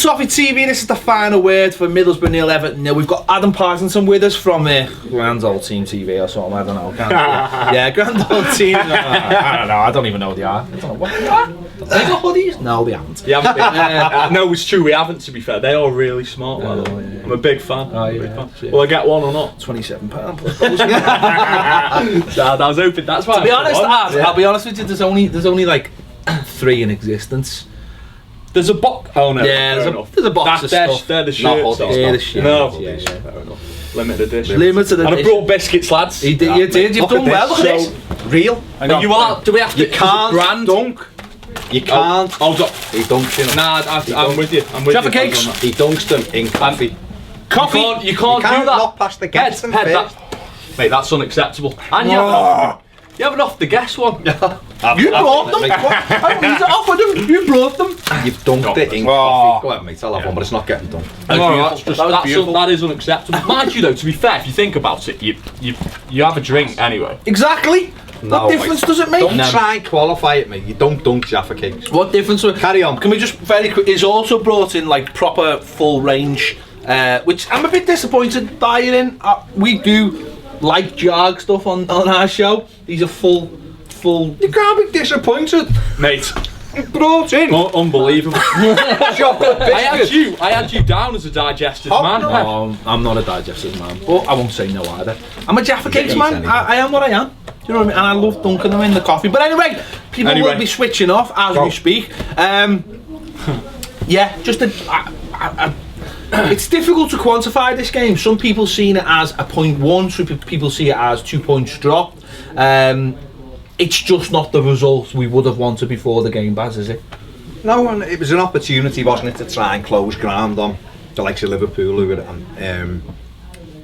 Toffee TV, this is the final word for Middlesbrough 0, Everton 0. We've got Adam Partington with us from Grand Old Team TV or something, I don't know. Yeah, Grand Old Team. I don't know, I don't even know they are. I don't know what they are. They got hoodies? No, they haven't. You haven't no, it's true, we haven't, to be fair. They are really smart, by the way. Yeah. I'm a big fan. Oh, yeah. Will I get one or not? £27 plus. I was hoping that's why. To be honest, I'll be honest with you, there's only like 3 in existence. There's a box. Oh no. Yeah, there's a box of stuff. They're the shirts. They're the shirts. No. Yeah. Fair enough. Limited edition. Limited edition. And I brought biscuits, lads. You did. You've done well. Look at this. Real. Do we have to? You can't brand? dunk. You can't. He dunks in them. Nah, I'm with you. I'm with Jaffa you. cakes. He dunks them in coffee. Coffee. You can't do that. Not past the guests. Mate, that's unacceptable. And you haven't offered the guest one. You brought them. I offered them. You brought them. You've dunked it in coffee. Go ahead, mate. I'll have one, but it's not getting dunked. That is unacceptable. Mind you, though, to be fair, if you think about it, you have a drink anyway. Exactly. No, what difference does it make? Don't try and qualify it, mate. You don't dunk Jaffa cakes. What difference? Carry on. Can we just very quick? Is also brought in like proper full range, which I'm a bit disappointed by it in. We do like jog stuff on our show. These are full. You can't be disappointed, mate. Brought in. Unbelievable. Chocolate biscuit. I had you down as a digestive man. No, I'm not a digestive man, but I won't say no either. I'm a Jaffa Cakes man. I am what I am. Do you know what I mean? And I love dunking them in the coffee. But anyway, people will be switching off as we speak. Yeah, just it's difficult to quantify this game. Some people seen it as a 0.1, some people see it as 2 points dropped. It's just not the result we would have wanted before the game, Baz, is it? No, and it was an opportunity, wasn't it, to try and close ground on the likes of Liverpool, who were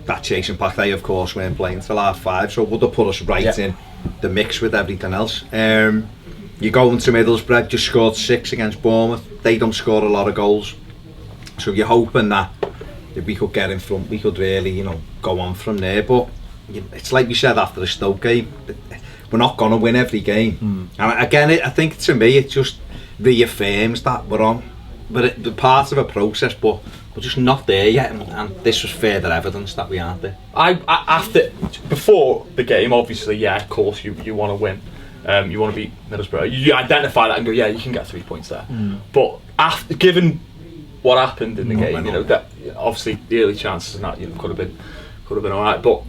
that chasing pack. They, of course, weren't playing till half-5, so it would have put us right in the mix with everything else. You go into Middlesbrough, just scored 6 against Bournemouth. They don't score a lot of goals, so you're hoping that if we could get in front, we could really, go on from there. But it's like we said after the Stoke game. We're not going to win every game. And again, I think to me it just reaffirms that we're on. But the part of a process, but we're just not there yet. And this was further evidence that we aren't there. Before the game, obviously, yeah, of course, you want to win. You want to beat Middlesbrough. You identify that and go, yeah, you can get 3 points there. But given what happened in the game, that obviously the early chances and that could have been all right. But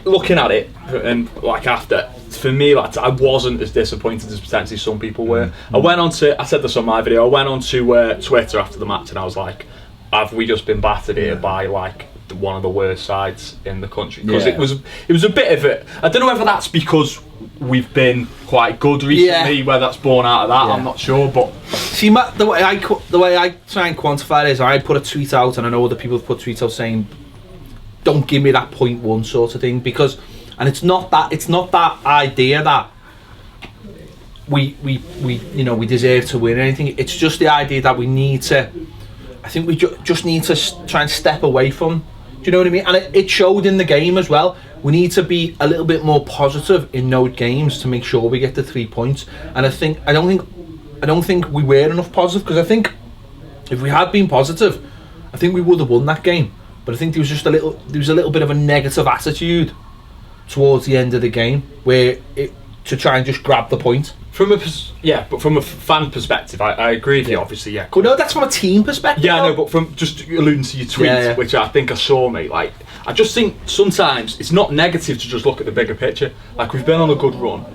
looking at it, and like after, for me, like, I wasn't as disappointed as potentially some people were. I said this on my video, I went on to Twitter after the match and I was like, have we just been battered here by like one of the worst sides in the country? Because it was a bit of it. I don't know whether that's because we've been quite good recently, whether that's born out of that, I'm not sure. But see, Matt, the way I try and quantify it is I put a tweet out, and I know other people have put tweets out saying, don't give me that 0.1 sort of thing, because, and it's not that idea that we deserve to win anything. It's just the idea that we need to, I think we just need to try and step away from, do you know what I mean? And it showed in the game as well. We need to be a little bit more positive in those games to make sure we get the 3 points. And I don't think we were enough positive, because I think if we had been positive, I think we would have won that game. But I think there was a little bit of a negative attitude towards the end of the game, to try and just grab the point. But from a fan perspective, I agree with you. Obviously, yeah. Well, no, that's from a team perspective. Yeah, no, but from just alluding to your tweet, which I think I saw, mate. Like, I just think sometimes it's not negative to just look at the bigger picture. Like, we've been on a good run.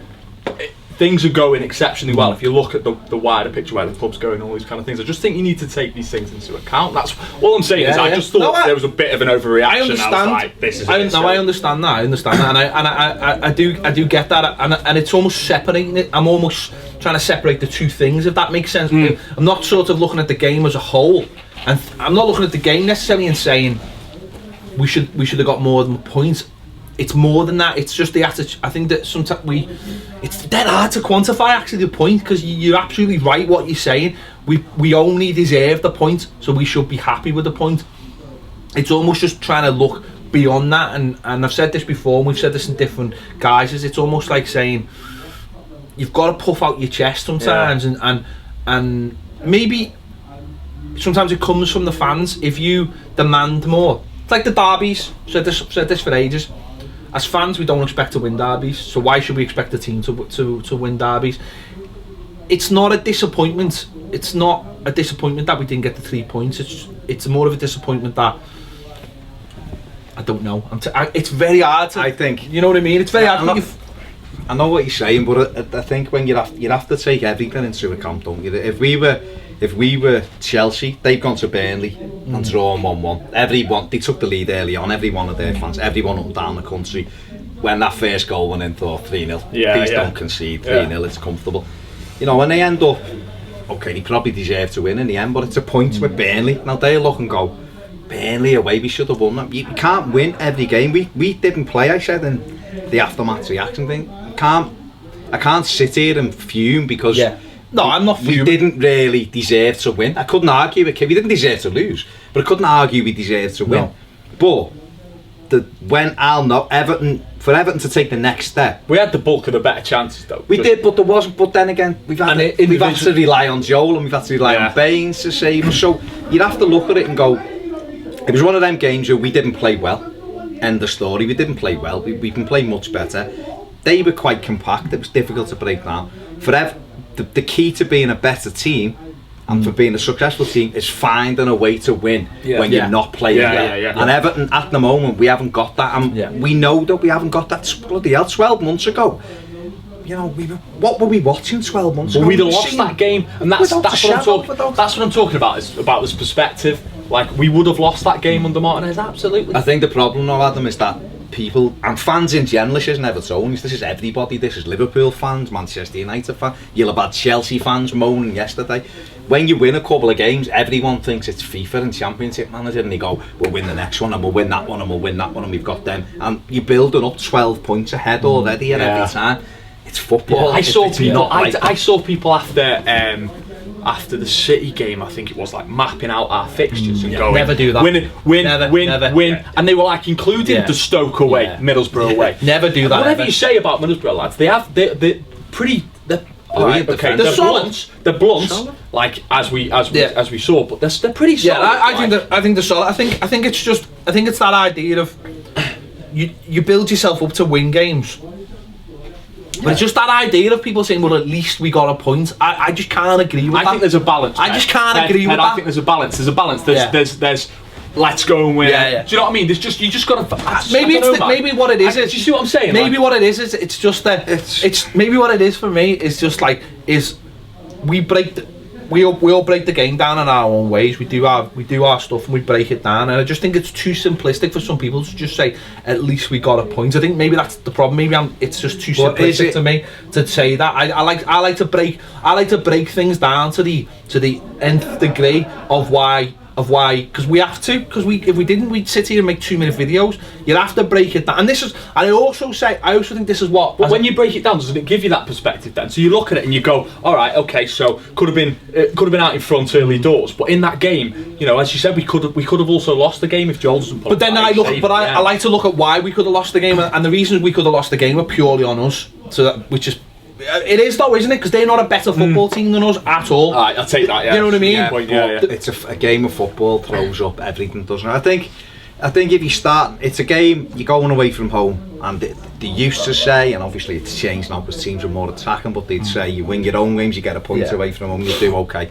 Things are going exceptionally well. If you look at the wider picture, where the club's going, all these kind of things, I just think you need to take these things into account. That's all I'm saying. I just thought there was a bit of an overreaction. I understand. I was like, this is I understand that, and I do get that, and it's almost separating it. I'm almost trying to separate the two things, if that makes sense. I'm not sort of looking at the game as a whole, and I'm not looking at the game necessarily and saying we should have got more than points. It's more than that. It's just the attitude. I think that sometimes it's dead hard to quantify actually the point, because you're absolutely right what you're saying. We only deserve the point, so we should be happy with the point. It's almost just trying to look beyond that, and I've said this before, and we've said this in different guises. It's almost like saying you've got to puff out your chest sometimes, and maybe sometimes it comes from the fans. If you demand more, it's like the derbies. Said this for ages. As fans, we don't expect to win derbies, so why should we expect the team to win derbies? It's not a disappointment. It's not a disappointment that we didn't get the 3 points. It's more of a disappointment that I don't know. It's very hard to. I think, you know what I mean. It's very hard. I know what you're saying, but I think when you have to take everything into account, don't you? If we were Chelsea, they've gone to Burnley and drawn 1-1. They took the lead early on. Every one of their fans, everyone up and down the country, when that first goal went in, thought 3-0. Please don't concede 3-0. It's comfortable. You know, when they end up, okay, they probably deserve to win in the end, but it's a point with Burnley. Now they look and go, Burnley away, we should have won that. You can't win every game. We didn't play, I said in the aftermatch reaction thing. I can't sit here and fume because no, I'm not fuming. We didn't really deserve to win. I couldn't argue with Kim. We didn't deserve to lose, but I couldn't argue we deserved to win. No. But when I'll know for Everton to take the next step, we had the bulk of the better chances though. We did, but there wasn't. But then again, we've had to rely on Joel and we've had to rely on Baines to save us. So you'd have to look at it and go, it was one of them games where we didn't play well. End of story. We didn't play well. We can play much better. They were quite compact. It was difficult to break down. The key to being a better team and for being a successful team is finding a way to win when you're not playing well. And Everton, at the moment, we haven't got that. And we know that we haven't got that. Bloody hell, 12 months ago. You know, what were we watching 12 months ago? We'd have lost that game, and that's what I'm talking about. Is about this perspective. Like, we would have lost that game under Martinez, absolutely. I think the problem now, Adam, is that people and fans in general, this isn't Evertonians, this is everybody. This is Liverpool fans, Manchester United fans. You'll have had Chelsea fans moaning yesterday. When you win a couple of games, everyone thinks it's FIFA and Championship Manager, and they go, we'll win the next one and we'll win that one and we'll win that one and we've got them. And you're building up 12 points ahead already every time. It's football. I saw people after the City game, I think it was, like mapping out our fixtures and going, never do that. Win, and they were like including the Stoke away, Middlesbrough away. Never do that. Whatever you say about Middlesbrough lads, they're pretty. They're blunt, like as we saw, but they're pretty solid. I think they're solid. I think it's that idea of you build yourself up to win games. But it's just that idea of people saying, well, at least we got a point. I just can't agree with that. I think there's a balance. I just can't agree with that. I think there's a balance. There's let's go and win. Do you know what I mean? You just got to. Maybe what it is. Do you see what I'm saying? Maybe what it is it's just that it's maybe what it is for me is just like we all break the game down in our own ways. We do our stuff and we break it down, and I just think it's too simplistic for some people to just say at least we got a point. I think maybe that's the problem. Maybe it's just too simplistic to me to say that. I like to break things down to the nth degree of why because we have to, because if we didn't, we'd sit here and make 2-minute videos. You'd have to break it down, and this is, and I also think this is what. But when you break it down, doesn't it give you that perspective then? So you look at it and you go, all right, okay, so could have been out in front early doors, but in that game, you know, as you said, we could have also lost the game if Joel doesn't. But then I like to look at why we could have lost the game, and the reasons we could have lost the game are purely on us. So that, which is. It is though, isn't it? Because they're not a better football team than us at all. Alright, I'll take that. Yeah. You know what I mean? It's a game of football throws up everything, doesn't it? I think if you start, it's a game you're going away from home, and they used to say, and obviously it's changed now because teams are more attacking, but they'd say you win your own games, you get a point away from home, you do okay.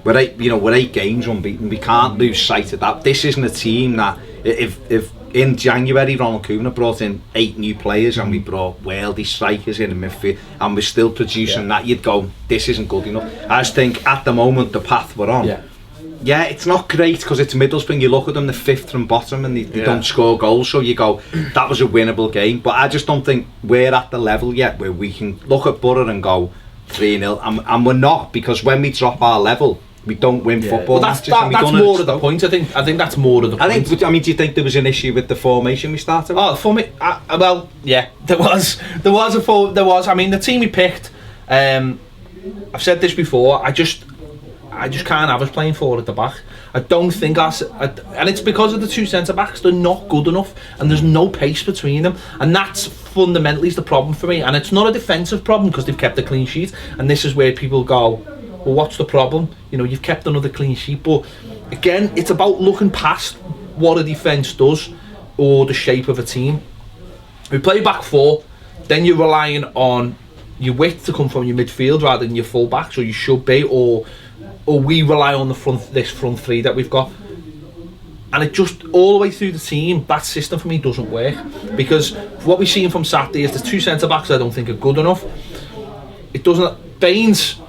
We're 8 games unbeaten. We can't lose sight of that. This isn't a team that if in January, Ronald Koeman brought in 8 new players and we brought worldy strikers in midfield and we're still producing that, you'd go, this isn't good enough. I just think at the moment, the path we're on, it's not great because it's Middlesbrough. You look at them, they're 5th from bottom and they don't score goals, so you go, that was a winnable game. But I just don't think we're at the level yet where we can look at Borough and go 3-0, and we're not, because when we drop our level, we don't win football matches. That's more of the point. I think that's more of the point. I mean, do you think there was an issue with the formation we started with? Oh, well, yeah, there was. I mean, the team we picked. I've said this before. I just can't have us playing 4 at the back. I don't think and it's because of the 2 centre backs. They're not good enough, and there's no pace between them, and that's fundamentally the problem for me. And it's not a defensive problem because they've kept a clean sheet. And this is where people go, well, what's the problem? You know, you've kept another clean sheet, but again, it's about looking past what a defence does or the shape of a team. We play back four, then you're relying on your width to come from your midfield rather than your full backs, or you should be, or we rely on this front three that we've got. And it just, all the way through the team, that system for me doesn't work. Because what we've seen from Saturday is there's two centre-backs I don't think are good enough. It doesn't, Baines,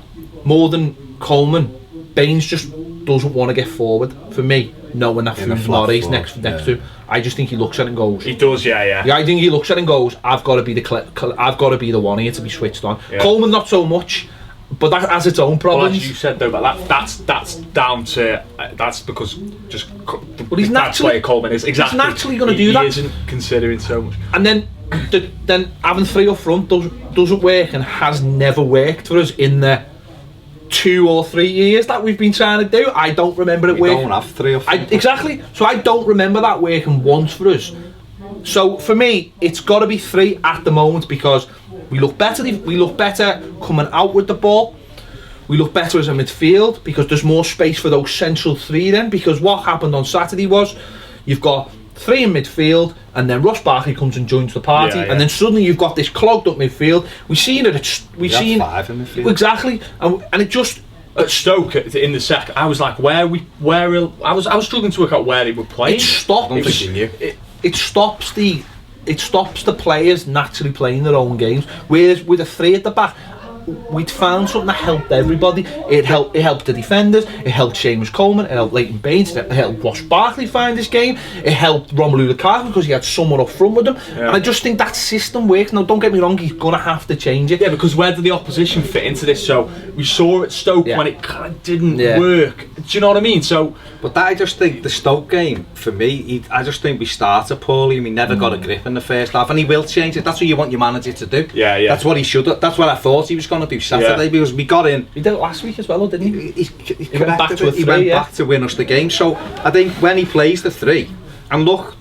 more than Coleman, Baines just doesn't want to get forward, for me, knowing that Food's Laurie's next to. I just think he looks at it and goes... He does, yeah. I think he looks at it and goes, I've got to be the one here to be switched on. Yeah. Coleman, not so much. But that has its own problems. Well, as you said though, but that's down to that's because just he's naturally player Coleman is exactly. He's naturally going to do that. He isn't considering so much. And then having three up front doesn't work and has never worked for us in the 2 or 3 years that we've been trying to do. I don't remember it working. We don't have three up front. Exactly. So I don't remember that working once for us. So for me, it's got to be 3 at the moment because. We look better coming out with the ball. We look better as a midfield because there's more space for those central 3 then. Because what happened on Saturday was you've got 3 in midfield and then Ross Barkley comes and joins the party and then suddenly you've got this clogged up midfield. We've seen 5 in midfield. Exactly, and it just at Stoke in the second. I was like, I was struggling to work out where he would play. It stopped. I don't think he knew. It stops the players naturally playing their own games. Whereas with a 3 at the back, we'd found something that helped everybody. It helped the defenders, it helped Seamus Coleman, it helped Leighton Baines, it helped Ross Barkley find his game, it helped Romelu Lukaku because he had someone up front with him. And I just think that system works. Now don't get me wrong, he's going to have to change it. Yeah, because where did the opposition fit into this? So we saw at Stoke when it kind of didn't work. Do you know what I mean? So, but I just think the Stoke game, for me, I just think we started poorly and we never got a grip in the first half, and he will change it. That's what you want your manager to do. Yeah. That's what he should have. That's what I thought he was going to do Saturday because we got in. He did it last week as well, didn't he? He went back to a 3, he went back to win us the game. So I think when he plays the 3, and look,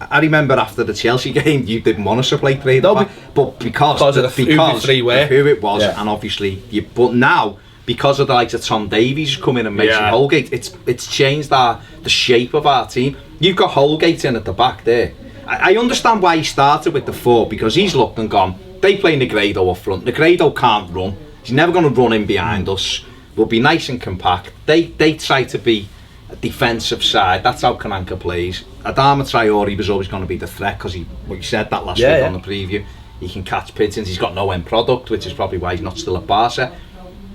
I remember after the Chelsea game, you didn't want us to play 3 but because of who it was, and obviously but now, because of the likes of Tom Davies coming and Mason Holgate, it's changed the shape of our team. You've got Holgate in at the back there. I understand why he started with the 4 because he's looked and gone, they play Negredo up front. Negredo can't run. He's never going to run in behind us. We'll be nice and compact. They try to be a defensive side. That's how Karanka plays. Adama Traore was always going to be the threat because we said that last week on the preview. He can catch pigeons. He's got no end product, which is probably why he's not still at Barca.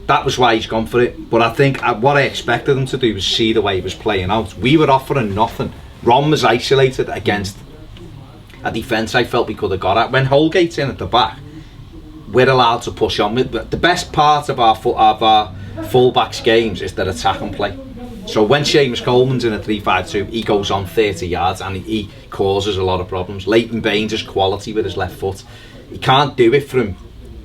That was why he's gone for it. But I think what I expected him to do was see the way he was playing out. We were offering nothing. Ron was isolated against a defence I felt we could have got at. When Holgate's in at the back, we're allowed to push on. The best part of our full-backs games is their attack and play. So when Seamus Coleman's in a 3-5-2, he goes on 30 yards and he causes a lot of problems. Leighton Baines is quality with his left foot. He can't do it from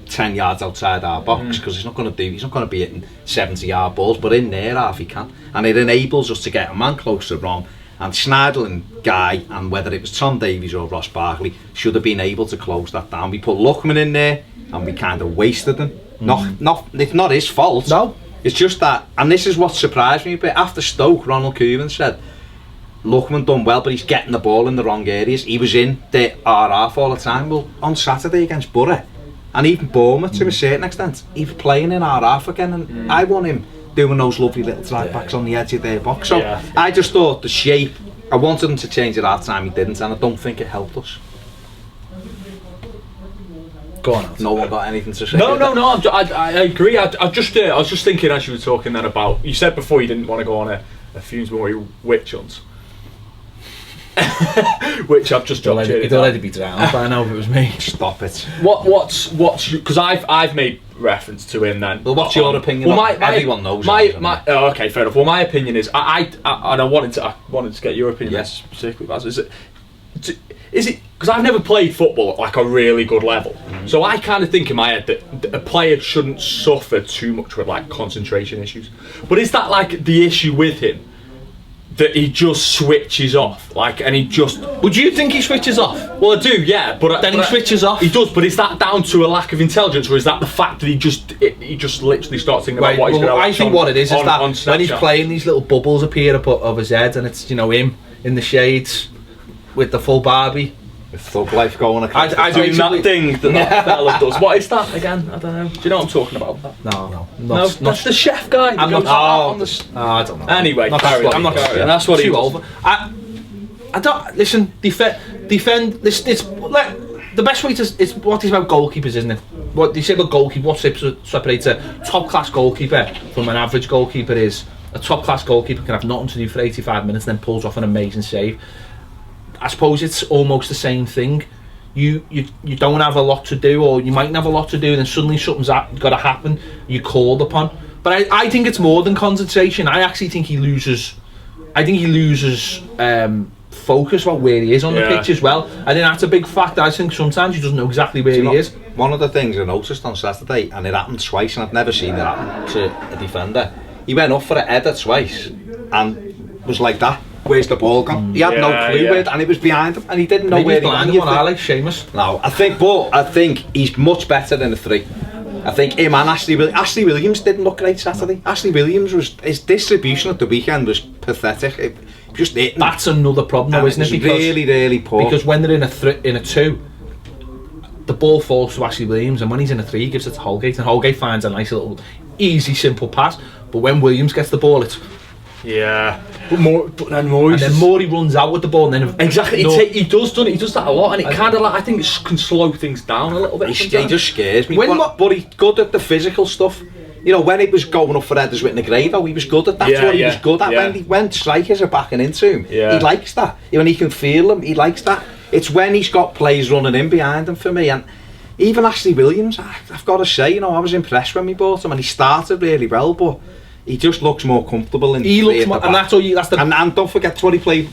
10 yards outside our box because he's not going to be hitting 70-yard balls, but in there half he can, and it enables us to get a man close to Rom. And Schneidel and Guy, and whether it was Tom Davies or Ross Barkley, should have been able to close that down. We put Lookman in there and we kind of wasted him. It's not his fault. No, it's just that, and this is what surprised me a bit. After Stoke, Ronald Koeman said Lookman done well, but he's getting the ball in the wrong areas. He was in the half all the time. Well, on Saturday against Borough and even Bournemouth to a certain extent, he was playing in our half again, and I want him doing those lovely little drive backs on the edge of their box. So I just thought the shape, I wanted him to change it half time, he didn't, and I don't think it helped us. Go on. No one got anything to say? No. I agree. I was just thinking as you were talking then about, you said before you didn't want to go on a Fumesbury witch hunt. Which I've just dropped. It'd already be drowned by now if it was me. Stop it. What's because I've made reference to him then. Well, what's your opinion? Well, everyone knows. Okay, fair enough. Well, my opinion is I wanted to get your opinion. Yes, specifically, Baz. Is it because I've never played football at like a really good level, so I kind of think in my head that a player shouldn't suffer too much with like concentration issues. But is that like the issue with him? that he just switches off, like, and he just. Would you think he switches off? Well, I do, yeah, but Then he switches off. He does, but is that down to a lack of intelligence, or is that the fact that he just literally starts thinking about what he's going to? I think what it is that when he's playing, these little bubbles appear above his head, and it's him in the shades with the full Barbie. With thug life going across. I doing that thing that fella does. What is that again? I don't know. Do you know what I'm talking about? No. That's the chef guy. I'm not. I don't know. Anyway, I'm not sure. That's what he over. I don't listen. Defend. This. It's like the best way to. It's what is about goalkeepers, isn't it? What they say about goalkeeper. What separates a top class goalkeeper from an average goalkeeper is a top class goalkeeper can have nothing to do for 85 minutes, and then pulls off an amazing save. I suppose it's almost the same thing. You don't have a lot to do, or you mightn't have a lot to do, and then suddenly something's got to happen. You're called upon. But I think it's more than concentration. I actually think he loses. Focus about where he is on the pitch as well. I think that's a big factor. I think sometimes he doesn't know exactly where he is. One of the things I noticed on Saturday, and it happened twice, and I've never seen it happen to a defender. He went up for a header twice, and was like that. Where's the ball gone? He had no clue where, and it was behind him, and he didn't know where he went. Like Seamus. No, I think he's much better than a 3. I think him and Ashley Williams didn't look great Saturday. Ashley Williams his distribution at the weekend was pathetic. It just hitting. That's another problem, though, isn't it? Because really poor. Because when they're in a 2, the ball falls to Ashley Williams, and when he's in a 3, he gives it to Holgate, and Holgate finds a nice little, easy, simple pass. But when Williams gets the ball, it's. Yeah, but then Morey runs out with the ball, and then exactly he does that a lot, and it kind of like I think it can slow things down a little bit. He just scares me. But he's good at the physical stuff. When it was going up for headers with Negredo, he was good at that. That's what he was good at. When strikers are backing into him, he likes that. When he can feel them, he likes that. It's when he's got players running in behind him for me, and even Ashley Williams, I've got to say, I was impressed when we bought him, and he started really well, but. He just looks more comfortable in and that's all and don't forget what he played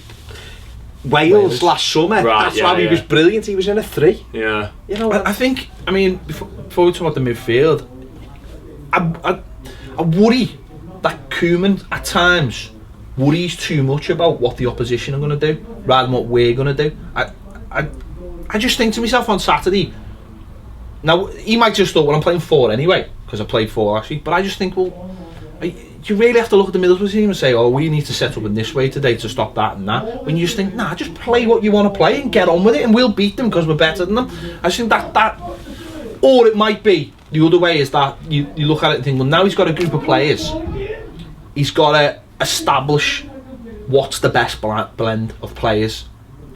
Wales last summer. That's why he was brilliant. He was in a 3. Yeah. I think before we talk about the midfield, I worry that Koeman at times worries too much about what the opposition are going to do rather than what we're going to do. I just think to myself on Saturday, now he might just thought, well, I'm playing 4 anyway because I played 4 last week, but I just think, well, you really have to look at the Middlesbrough team and say, oh, we need to set up in this way today to stop that and that. When you just think, nah, just play what you want to play and get on with it, and we'll beat them because we're better than them. I just think that, or it might be the other way, is that you look at it and think, well, now he's got a group of players, he's got to establish what's the best blend of players.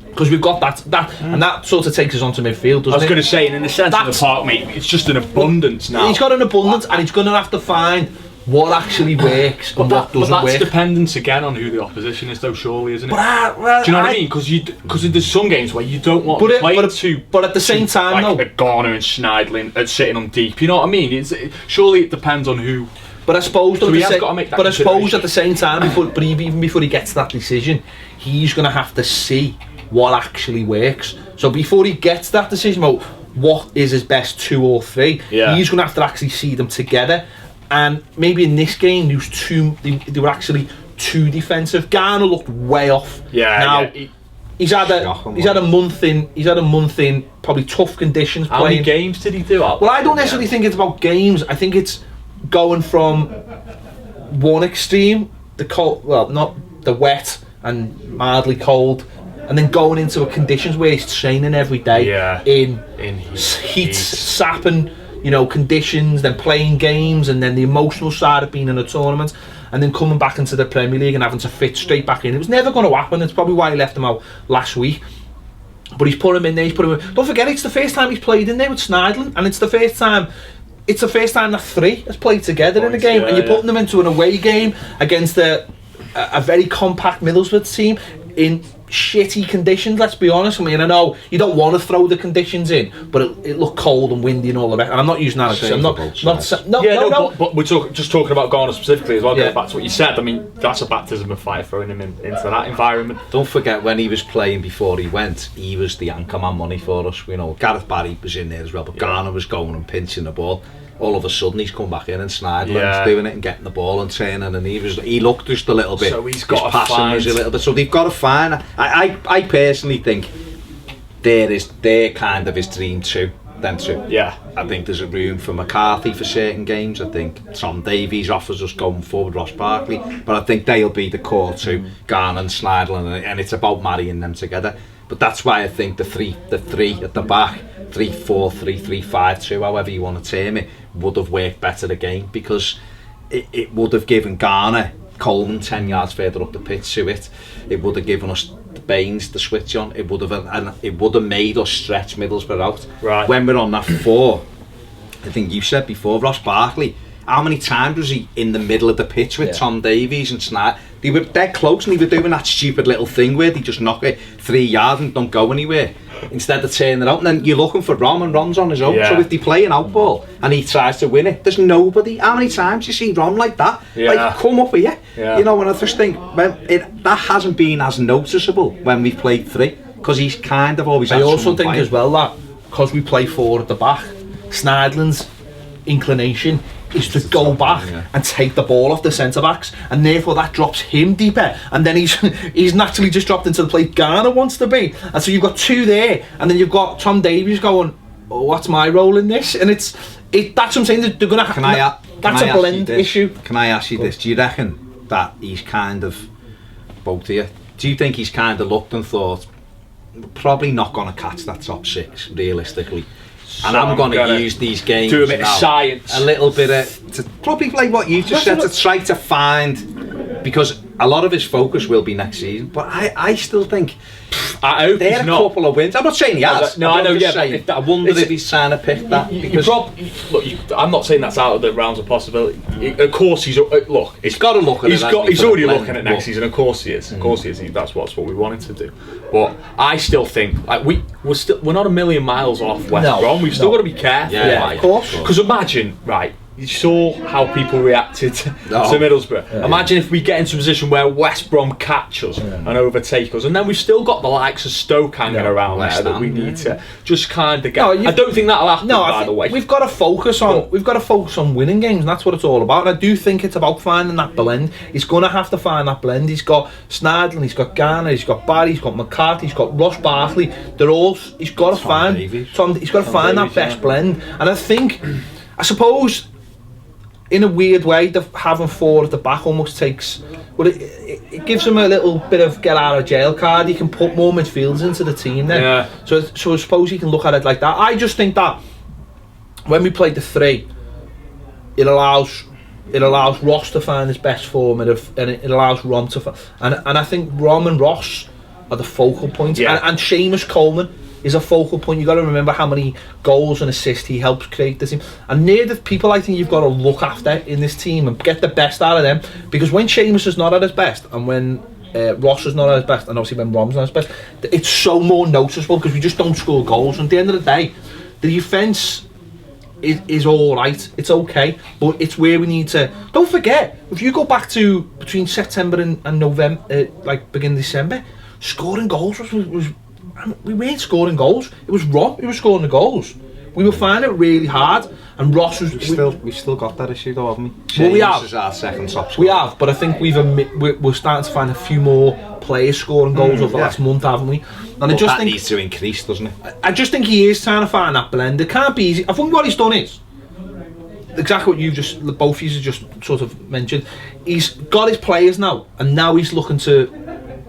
Because we've got that, and that sort of takes us on to midfield, doesn't it? I was going to say, and in the centre of the park, mate, it's just an abundance now. He's got an abundance, and he's going to have to find what actually works and what doesn't work. But that's dependence again on who the opposition is, though, surely, isn't it? Do you know what I mean? Because there's some games where you don't want to play but at the same time, like a Garner and Schneidlin sitting on deep. You know what I mean? Surely it depends on who. But I suppose, so he has got to make that. But I suppose at the same time, even before he gets that decision, he's going to have to see what actually works. So before he gets that decision about what is his best 2 or 3, he's going to have to actually see them together. And maybe in this game, they were actually too defensive. Garner looked way off. He's had a month in probably tough conditions. How many games did he do? Well, I don't necessarily think it's about games. I think it's going from one extreme, the cold, well, not the wet and mildly cold, and then going into conditions where he's training every day in heat, sapping. Conditions, then playing games, and then the emotional side of being in a tournament, and then coming back into the Premier League and having to fit straight back in. It was never going to happen. It's probably why he left him out last week. But he's put him in there. Don't forget, it's the first time he's played in there with Schneidlin, and it's the first time that 3 has played together in a game, and you're putting them into an away game against a very compact Middlesbrough team in shitty conditions, let's be honest. I mean, I know you don't want to throw the conditions in, but it looked cold and windy and all of that, and I'm not using that as but we're just talking about Garner specifically as well. Going back to what you said, I mean, that's a baptism of fire throwing him into that environment. Don't forget, when he was playing before he went, he was the anchorman money for us. Gareth Barry was in there as well, but Garner was going and pinching the ball. all of a sudden he's come back in and Snyder's doing it and getting the ball and turning, and he looked just a little bit. So he's got his passing was a little bit. So they've got to find. I personally think they're kind of his dream too. Them two. Yeah. I think there's a room for McCarthy for certain games. I think Tom Davies offers us going forward, Ross Barkley, but I think they'll be the core two, Garner and Snyderland, and it's about marrying them together. But that's why I think the three at the back, 3-4-3, 3-5-2, however you want to term it, would have worked better again, because it would have given Garner Coleman 10 yards further up the pitch to it. It would have given us the Baines to switch on. It would have made us stretch Middlesbrough out. Right. When we're on that 4, I think you said before, Ross Barkley, how many times was he in the middle of the pitch with Tom Davies and Snyder? They were dead close, and they were doing that stupid little thing where they just knock it 3 yards and don't go anywhere, instead of turning it out. And then you're looking for Rom, and Rom's on his own. So if they play an out ball and he tries to win it, there's nobody. How many times you see Rom like that? Like, come up here. You know, and I just think that hasn't been as noticeable when we've played 3, because he's kind of always. I also think as well that because we play 4 at the back, Snyderland's inclination is to go back and take the ball off the centre backs, and therefore that drops him deeper, and then he's naturally just dropped into the place Garner wants to be, and so you've got 2 there, and then you've got Tom Davies going, oh, what's my role in this? And that's what I'm saying, they're going to that's a blend issue. Can I ask you this? Do you reckon that he's kind of, both of you, do you think he's kind of looked and thought, probably not going to catch that top 6 realistically, and I'm going to use these games do a bit of science, a little bit of, to probably like what you just said, to try to find, because a lot of his focus will be next season, but I still think I hope there are a couple of wins. I'm not saying he has. No, I know. Yeah, I wonder if he's trying to pick that. Because I'm not saying that's out of the realms of possibility. Of course, he's got to look at it. He's already looking at next season. Of course he is. Of course he is. That's what we wanted to do. But I still think like we're not a million miles off West Brom. We've still got to be careful. Yeah, of course. Because imagine, right. You saw how people reacted to Middlesbrough. Imagine if we get into a position where West Brom catch us and overtake us, and then we've still got the likes of Stoke hanging around there that we need to just kind of get. I don't think that'll happen. By the way, we've got to focus on winning games, and that's what it's all about. And I do think it's about finding that blend. He's going to have to find that blend. He's got Snyderland, he's got Garner, he's got Barry, he's got McCarthy, he's got Ross Barkley. He's got to find that best blend. And I suppose, in a weird way, having 4 at the back almost takes. Well, it gives him a little bit of get out of jail card. He can put more midfielders into the team then. Yeah. So I suppose he can look at it like that. I just think that when we played the 3, it allows Ross to find his best form, and it allows Rom to and I think Rom and Ross are the focal points. And Seamus Coleman is a focal point. You've got to remember how many goals and assists he helps create this team, and they're the people I think you've got to look after in this team and get the best out of them, because when Seamus is not at his best, and when Ross is not at his best, and obviously when Rom's not at his best, it's so more noticeable, because we just don't score goals. And at the end of the day, the defence is alright, it's okay, but it's where we need to. Don't forget, if you go back to between September and November, like beginning December, scoring goals was we weren't scoring goals. It was Rom who was scoring the goals. We were finding it really hard, and Ross was. We've still got that issue though, haven't we? Well, we have. Is our second top scorer. We have, but I think we're starting to find a few more players scoring goals over the last month, haven't we? And I just think needs to increase, doesn't it? I just think he is trying to find that blend. It can't be easy. I think what he's done is exactly what both of you have just sort of mentioned. He's got his players now, and now he's looking to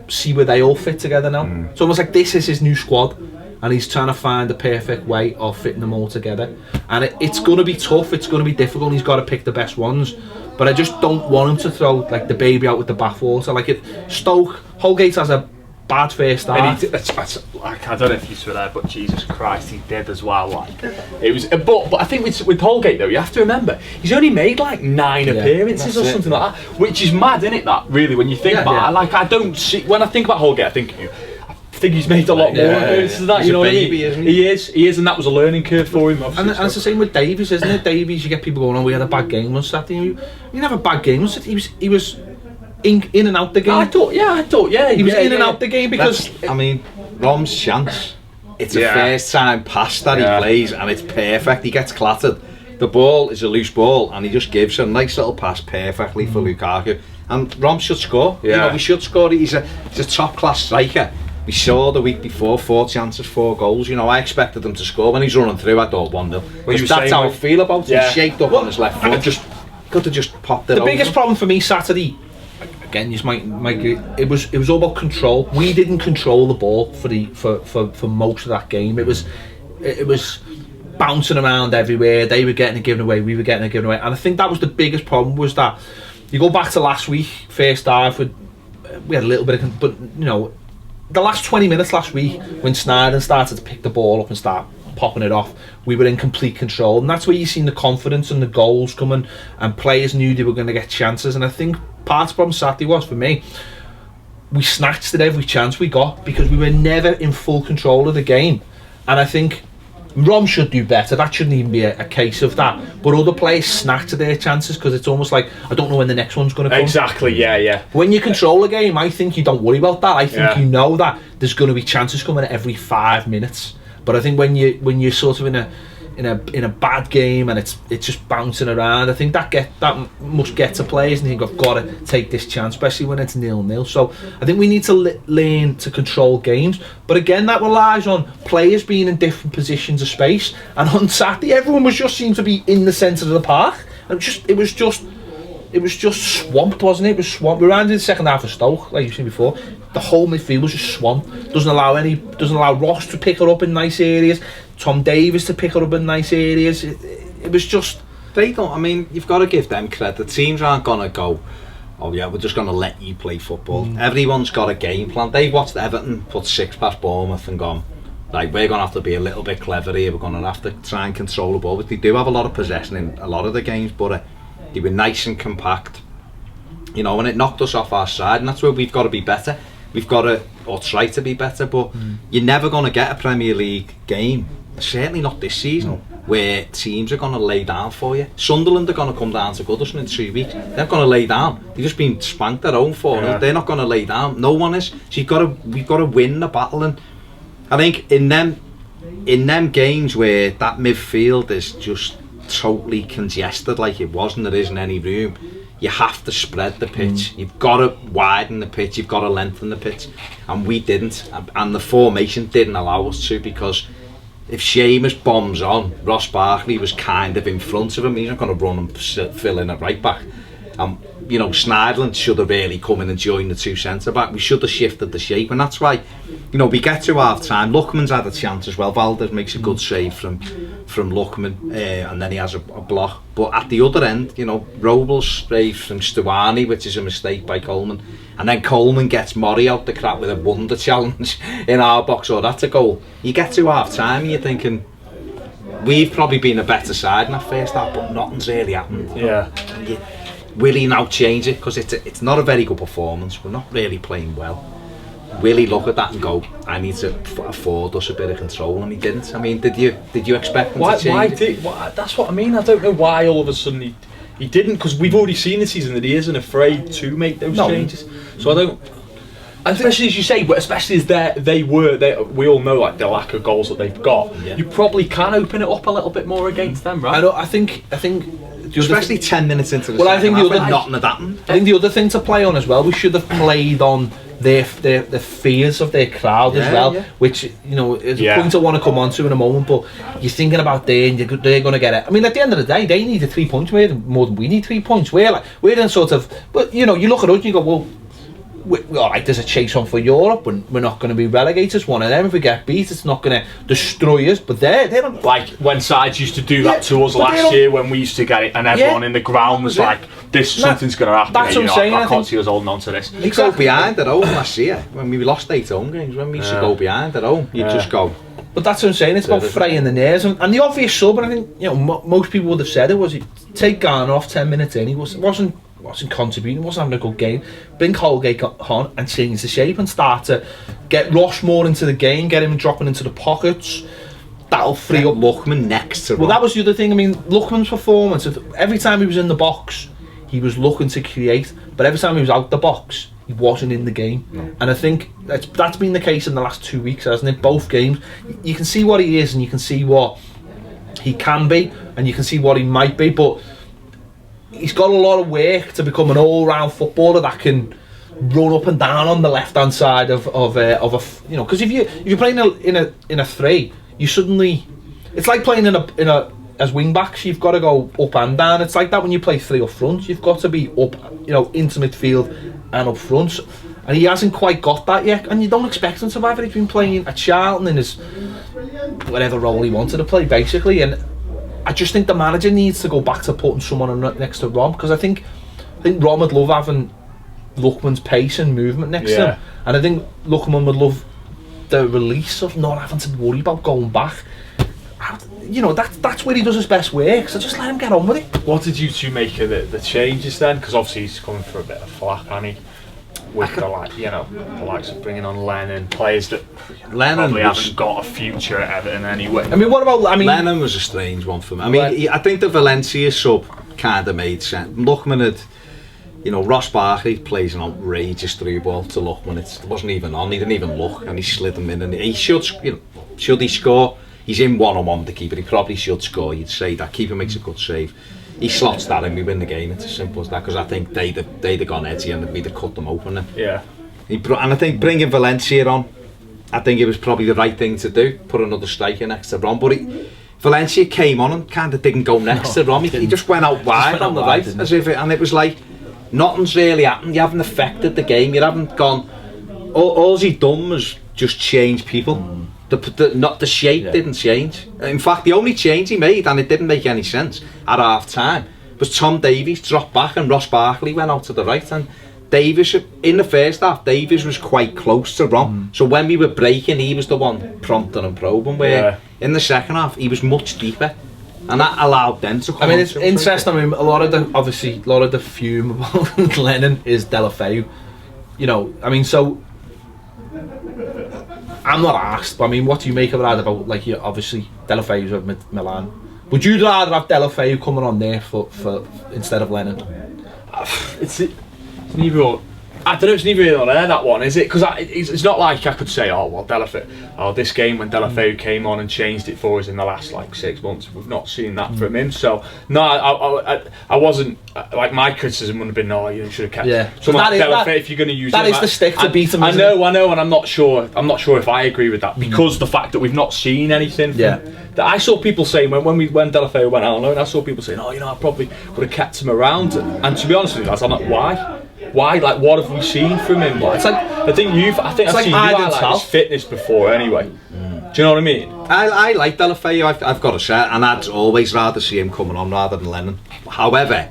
see where they all fit together now. It's almost like this is his new squad, and he's trying to find the perfect way of fitting them all together. And it's going to be tough, it's going to be difficult, and he's got to pick the best ones. But I just don't want him to throw like the baby out with the bathwater. Like Holgate has a bad first start. I don't know if you saw that, but Jesus Christ, he did as well. Like it was, but I think with Holgate though, you have to remember he's only made like 9 appearances or something like that, which is mad, isn't it? That really, when you think about it, like I don't see when I think about Holgate, I think he's made a lot more appearances than that. You know what I mean? He is, and that was a learning curve for him. And it's the same with Davies, isn't it? Davies, you get people going, "Oh, we had a bad game on Saturday." He didn't have a bad game on Saturday. He was in and out the game. I thought, he was in and out the game because Rom's chance. It's a first time pass that he plays, and it's perfect. He gets clattered. the ball is a loose ball, and he just gives a nice little pass perfectly for Lukaku. And Rom should score. Yeah. You know, we should score. He's a top class striker. We saw the week before 4 chances, 4 goals. You know, I expected him to score when he's running through. I thought 1-0. That's how I feel about him. He's shaped up on his left foot. Could have just popped it. The biggest problem for me Saturday, again, you might it was all about control. We didn't control the ball for most of that game. It was bouncing around everywhere. They were getting it given away. We were getting it given away. And I think that was the biggest problem. Was that you go back to last week, first half, we had a little bit of, but you know, the last 20 minutes last week when Snyder started to pick the ball up and start popping it off, we were in complete control, and that's where you seen the confidence and the goals coming, and players knew they were going to get chances. And I think part of the problem Saturday was, for me, we snatched at every chance we got because we were never in full control of the game. And I think Rom should do better. That shouldn't even be a case of that. But other players snatch at their chances because it's almost like, I don't know when the next one's going to come. Exactly, yeah. When you control a game, I think you don't worry about that. I think you know that there's going to be chances coming at every 5 minutes. But I think when you're sort of in a bad game and it's just bouncing around, I think that must get to players and think, I've got to take this chance, especially when it's 0-0. So I think we need to learn to control games. But again, that relies on players being in different positions of space. And on Saturday, everyone seemed to be in the centre of the park. And it was just swamped, wasn't it? It was swamped. We ran into the second half of Stoke, like you've seen before. The whole midfield was just swamped. Doesn't allow Ross to pick her up in nice areas. Tom Davies to pick her up in nice areas. It was just. They don't. I mean, you've got to give them credit. Teams aren't gonna go, oh yeah, we're just gonna let you play football. Everyone's got a game plan. They've watched Everton put 6 past Bournemouth and gone, like, we're gonna have to be a little bit clever here. We're gonna have to try and control the ball. But they do have a lot of possession in a lot of the games, but they were nice and compact. You know, and it knocked us off our side, and that's where we've got to be better. We've got to, or try to be better, but you're never going to get a Premier League game, certainly not this season, where teams are going to lay down for you. Sunderland are going to come down to Goodison in 2 weeks. They're not going to lay down. They've just been spanked at home for it. They're not going to lay down. No one is. So we've got to win the battle, and I think in them games where that midfield is just totally congested like it was, and there isn't any room, you have to spread the pitch. You've got to widen the pitch, you've got to lengthen the pitch, and we didn't, and the formation didn't allow us to, because if Seamus bombs on, Ross Barkley was kind of in front of him. He's not going to run and fill in at right back. You know, Snyderland should have really come in and joined the 2 centre back. We should have shifted the shape, and that's why, you know, we get to half time. Lookman's had a chance as well. Valdez makes a good save from Lookman, and then he has a block. But at the other end, you know, Robles sprays from Stuani, which is a mistake by Coleman, and then Coleman gets Murray out the crap with a wonder challenge in our box. Or that's a goal. You get to half time and you're thinking, we've probably been a better side in that first half, but nothing's really happened. Will he now change it? Because it's not a very good performance. We're not really playing well. Will he look at that and go, I need to afford us a bit of control? And he didn't. I mean, did you expect him to change it? That's what I mean. I don't know why all of a sudden he didn't, because we've already seen this season that he isn't afraid to make those changes. So I don't. Especially as you say, but especially as we all know, like, the lack of goals that they've got. You probably can open it up a little bit more against them, right? I think. Especially 10 minutes into the second I think half, nothing had happened. I think the other thing to play on as well, we should have played on the fears of their crowd as well, which, you know, is a point I want to come on to in a moment. But you're thinking about they're going to get it. I mean, at the end of the day, they needed 3 points more than we need 3 points. We're in sort of, but you know, you look at us and you go, well, all right, there's a chase on for Europe, and we're not going to be relegated. It's one of them. If we get beat, it's not going to destroy us. But they don't, like when sides used to do that to us last year when we used to get it, and everyone in the ground was like, something's going to happen. That's what I'm saying. I can't see us holding on to this. We go behind at home last year when we lost 8 home games. When we used to go behind at home, you just go. But that's what I'm saying. It's about fraying the nerves, and the obvious sub. And I think, you know, most people would have said it was, take Garner off 10 minutes in. He wasn't contributing, wasn't having a good game. Bring Holgate on and change the shape and start to get Ross more into the game, get him dropping into the pockets. That'll free up Lookman next to Ross. Well, that was the other thing. I mean, Lookman's performance, every time he was in the box, he was looking to create, but every time he was out the box, he wasn't in the game. And I think that's been the case in the last 2 weeks, hasn't it? Both games, you can see what he is and you can see what he can be, and and you can see what he might be, but he's got a lot of work to become an all-round footballer that can run up and down on the left-hand side of a you know, because if you're playing in a 3, you suddenly, it's like playing in a as wing backs, you've got to go up and down. It's like that when you play 3 up front, you've got to be up, you know, into midfield and up front, and he hasn't quite got that yet, and you don't expect him to have it. He's been playing at Charlton in his whatever role he wanted to play, basically, and I just think the manager needs to go back to putting someone next to Rom, because I think Rom would love having Lookman's pace and movement next to him, and I think Lookman would love the release of not having to worry about going back. You know, that's where he does his best work, so just let him get on with it. What did you two make of the changes then? Because obviously he's coming for a bit of flack, and he with the likes of bringing on Lennon, players that probably haven't got a future at Everton anyway. I mean, what about Lennon was a strange one for me. I mean, I think the Valencia sub kind of made sense. Lookman had, you know, Ross Barkley plays an outrageous through ball to Lookman. It wasn't even on. He didn't even look, and he slid him in. And he should, you know, should he score? He's in one-on-one with the keeper. He probably should score. You'd say that keeper makes a good save. He slots that and we win the game. It's as simple as that, because I think they'd have gone edgy and we'd have cut them open. And I think bringing Valencia on, I think it was probably the right thing to do. Put another striker next to Rom, but Valencia came on and kind of didn't go next to Rom. He just went out wide on the right, as if and it was like nothing's really happened. You haven't affected the game. You haven't gone. All he done was just change people. The shape didn't change. In fact, the only change he made, and it didn't make any sense, at half time, was Tom Davies dropped back and Ross Barkley went out to the right. And Davies, in the first half, Davies was quite close to Rom. So when we were breaking, he was the one prompting and probing. Where in the second half, he was much deeper, and that allowed them to come. I mean, it's interesting. I mean, a lot of the fume about Lennon is Deulofeu. You know, I mean, so. I'm not asked, but I mean, what do you make of that about, like, you obviously Deulofeu's at Milan? Would you rather have Deulofeu coming on there for instead of Lennon? It's neither. I don't know. It's neither on air, that one, is it? Because it's not like I could say, oh well, Deulofeu. This game when Deulofeu came on and changed it for us in the last 6 months, we've not seen that from him. So no, I wasn't like, my criticism would have been, no, you should have kept. Yeah. So Deulofeu, if you're going to use that, is the stick to beat him. I know, and I'm not sure if I agree with that, because the fact that we've not seen anything. That I saw people saying when Deulofeu went out on loan, I saw people saying, oh, you know, I probably would have kept him around. And to be honest with you, guys, I'm like, why? Like, what have we seen from him? Like, it's like, I think I've seen you highlight his fitness before anyway. Do you know what I mean? I like Deulofeu, I've got to say, and I'd always rather see him coming on rather than Lennon. However,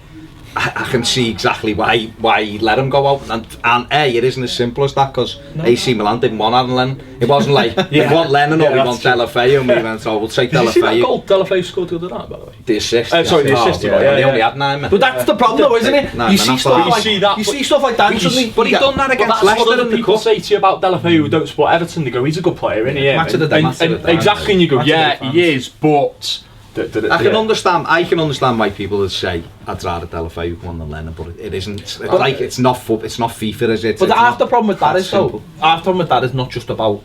I can see exactly why he let him go out, and it isn't as simple as that, because AC Milan didn't want Adam Lennon. It wasn't like we want Lennon or we want Deulofeu, and we went, so we'll take Deulofeu. Did you see that goal Deulofeu scored the other night, by the way? The assist. The assist. They only had 9 minutes. But that's the problem, though, isn't it? You see stuff like that, but he done that against Leicester in the people cup. Say to you about Deulofeu who don't support Everton, they go, he's a good player, isn't he? Match of the day. Exactly, and you go, yeah, he is, but. I can understand why people would say I'd rather Deulofeu won than Lennon, but it isn't. It's not FIFA, is it? But half the problem with that is not just about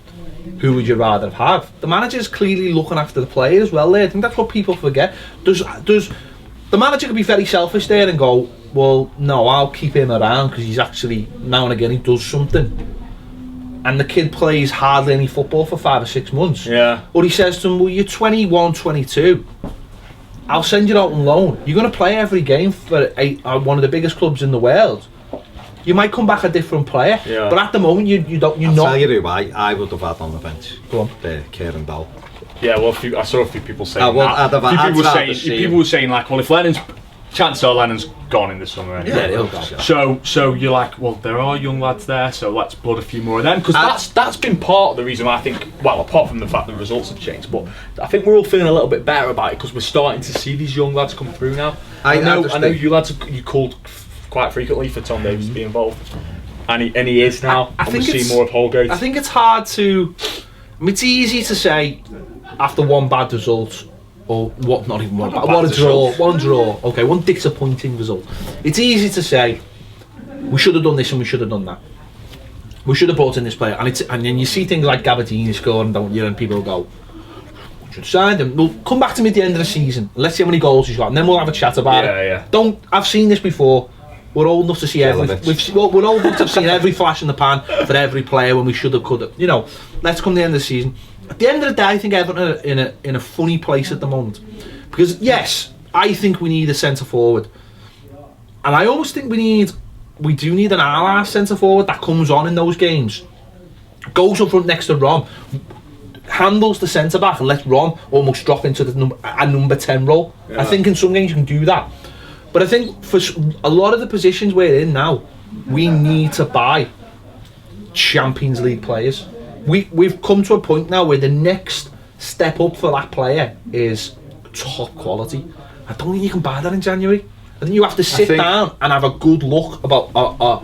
who would you rather have. The manager's clearly looking after the player as well. I think that's what people forget. Does the manager could be very selfish there and go, well, no, I'll keep him around because he's actually now and again he does something. And the kid plays hardly any football for 5 or 6 months. Yeah. Or he says to him, well, you're 21, 22. I'll send you out on loan. You're going to play every game for one of the biggest clubs in the world. You might come back a different player. Yeah. But at the moment, you're not. I'll tell you who I would have had on the bench. Go on. Kieran Dowell. Yeah, well, I saw a few people saying that. People were saying, like, well, if Lennon's gone in the summer anyway. Yeah, he'll go. So you're like, well, there are young lads there, so let's blood a few more of them, because that's been part of the reason why I think, well, apart from the fact the results have changed, but I think we're all feeling a little bit better about it because we're starting to see these young lads come through now. I know you lads you called quite frequently for Tom Davies to be involved, and he is now. I think we see more of Holgate. I think it's hard to. I mean, it's easy to say after one bad result. Or what? Not even one. One draw. Okay, one disappointing result. It's easy to say we should have done this and we should have done that. We should have brought in this player, and then you see things like Gabardini scoring, don't you? And people go, should sign him. We'll come back to me at the end of the season. Let's see how many goals he's got, and then we'll have a chat about it. I've seen this before. We're old enough to see we're old enough to have seen every flash in the pan for every player when we should have, could have. You know, let's come to the end of the season. At the end of the day, I think Everton are in a funny place at the moment, because yes, I think we need a centre forward, and I almost think we do need an ala centre forward that comes on in those games, goes up front next to Rom, handles the centre back, and lets Rom almost drop into the number 10 role. Yeah. I think in some games you can do that. But I think for a lot of the positions we're in now, we need to buy Champions League players. We've come to a point now where the next step up for that player is top quality. I don't think you can buy that in January. I think you have to sit down and have a good look about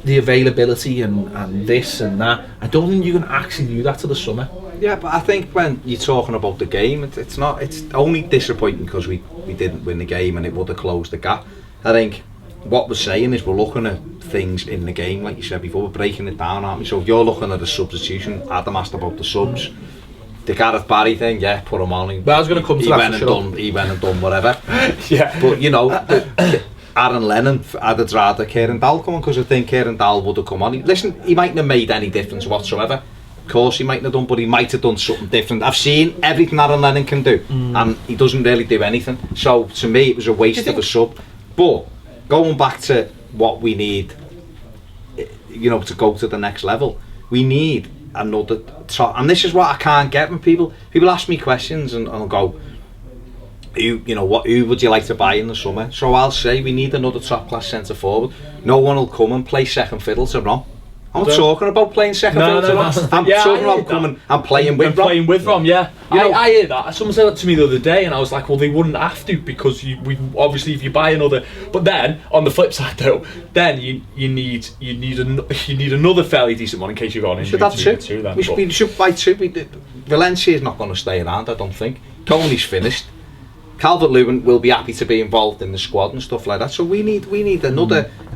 the availability and this and that. I don't think you can actually do that to the summer. Yeah, but I think when you're talking about the game, it's only disappointing because we didn't win the game and it would have closed the gap. I think what we're saying is we're looking at things in the game, like you said before, we're breaking it down, aren't we? So if you're looking at a substitution, Adam asked about the subs. The Gareth Barry thing, yeah, put him on. But I was going to come to that. He went and done whatever. Yeah. But you know, Aaron Lennon, I'd rather Kieran Dal come on, because I think Kieran Dal would have come on. Listen, he mightn't have made any difference whatsoever. Of course he mightn't have done, but he might have done something different. I've seen everything Aaron Lennon can do, and he doesn't really do anything. So to me, it was a waste of a sub. But going back to what we need, you know, to go to the next level, we need another top. And this is what I can't get when people ask me questions and I'll go, who would you like to buy in the summer? So I'll say we need another top class centre forward. No one will come and play second fiddle to Rom. I'm not talking about playing second fiddle to Rom. I'm talking about coming and playing with Rom. Playing with Rom, yeah. I hear that. Someone said that to me the other day, and I was like, well, they wouldn't have to, because we obviously if you buy another. But then on the flip side though, then you need another fairly decent one in case you've got an injury. We should buy two. Valencia's not going to stay around, I don't think. Tony's finished. Calvert-Lewin will be happy to be involved in the squad and stuff like that. So we need a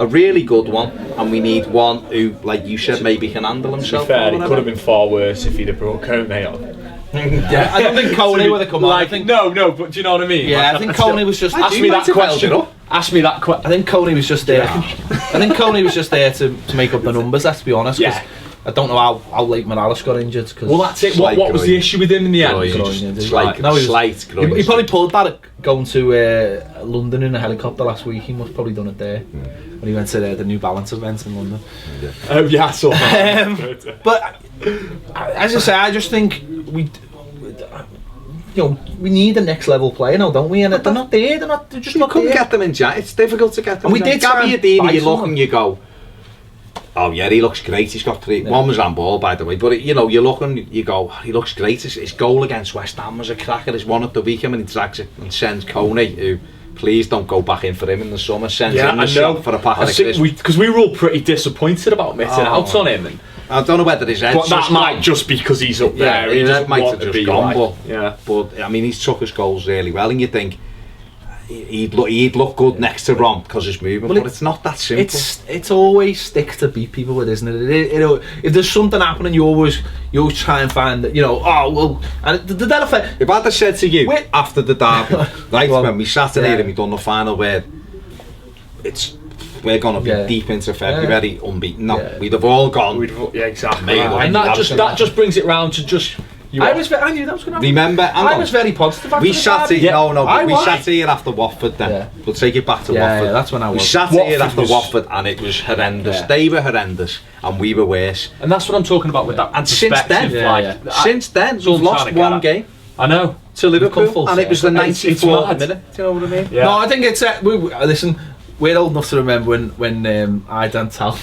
really good one, and we need one who, like you said, maybe can handle himself. To be fair, he could have been far worse if he'd have brought Kone on. Yeah, I don't think Kone would have come on. I think no, but do you know what I mean? Yeah, I think Kone was just ask me that question. I think Kone was just there. I think Kone was just there to make up the numbers. Let's be honest. Yeah. I don't know how late Morales got injured. Well, that's it. What was the issue with him in the end? He probably pulled that going to London in a helicopter last week. He must probably done it there when he went to the New Balance event in London. Yeah. Oh yeah, I saw that. But as I say, I just think we need the next level player now, don't we? And they're not there. They're just not there. You couldn't get them in Jan. It's difficult to get them. And we did. Gabby Adini, you look and you go, oh yeah, he looks great. He's got three. Yeah. One was on ball, by the way. But you look and you go, he looks great. His goal against West Ham was a cracker. His one at the weekend when he drags it and sends Kone, who, please don't go back in for him in the summer. Sends him the shot for a packet of crisps. Because we were all pretty disappointed about missing out on him. And I don't know whether his head's that might just be because he's up there. His head might have just gone. Like, but I mean, he's took his goals really well, and you think he'd look good next to Rom because he's moving, but it's not that simple. It's always stick to beat people with, isn't it? If there's something happening, you always try and find that, and if I'd have said to you after the derby, right, when we sat in here and we done the final word, we're going to be deep into February unbeaten. No, we'd have all gone. Exactly. And that just brings it round to just. I knew that was going to happen. Remember, I was very positive after we sat here. We sat here after Watford. Then we'll take it back to Watford. Yeah, that's when I was. We sat here after Watford, and it was horrendous. They were horrendous, and we were worse. And that's what I'm talking about with that. And since then, we've lost one game. I know, to Liverpool, and it was the 94th minute. Do you know what I mean? Yeah. No, I think it's. Listen, we're old enough to remember when I done Tal,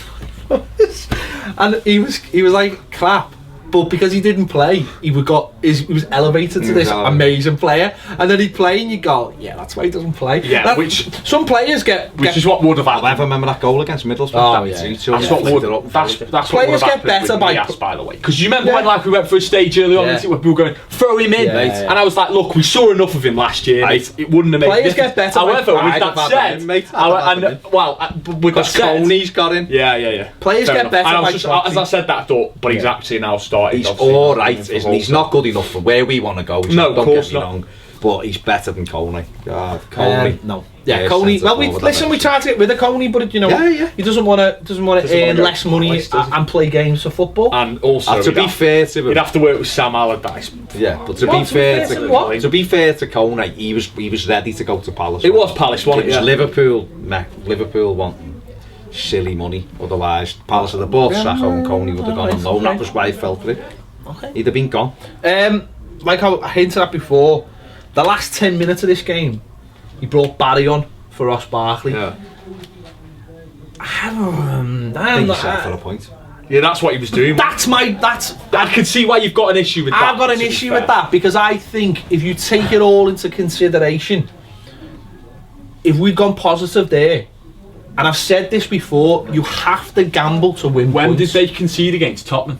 and he was like clap. But because he didn't play, he was elevated to this amazing player, and then he'd play and you go, yeah, that's why he doesn't play. Yeah, which some players which is what would have happened. I remember that goal against Middlesbrough. Oh yeah, that's players get better by the way. Because you remember when we went for a stage early on, where we were going throw him in, and I was like, look, we saw enough of him last year. Mate. It wouldn't have made. Players get better. However, with that said, with that said, Coney's got in. Yeah. Players get better. As I said that, I thought, but he's actually now starting started. He's obviously, all right, isn't he? He's not good enough for where we want to go. No, of don't course get me not. wrong, but he's better than Coney. God, Coney. No. Yeah, Coney. Well, we tried to get rid of Coney, but you know, he doesn't want to earn less money and play games of football. And also, to be fair to him, he'd have to work with Sam Allardyce. Yeah, but to be fair to Coney, he was ready to go to Palace. It was Palace, wasn't it? Liverpool want silly money. Otherwise, Palace would have bought Sacco and Coney would have gone on loan. That was why he fell for it. Okay. He'd have been gone. Like I hinted at before, the last 10 minutes of this game, he brought Barry on for Ross Barkley. Yeah. I think he said for a point. Yeah, that's what he was doing. I can see why you've got an issue with that. I've got an issue with that because I think if you take it all into consideration, if we'd gone positive there, and I've said this before, you have to gamble to win. When points. did they concede against Tottenham?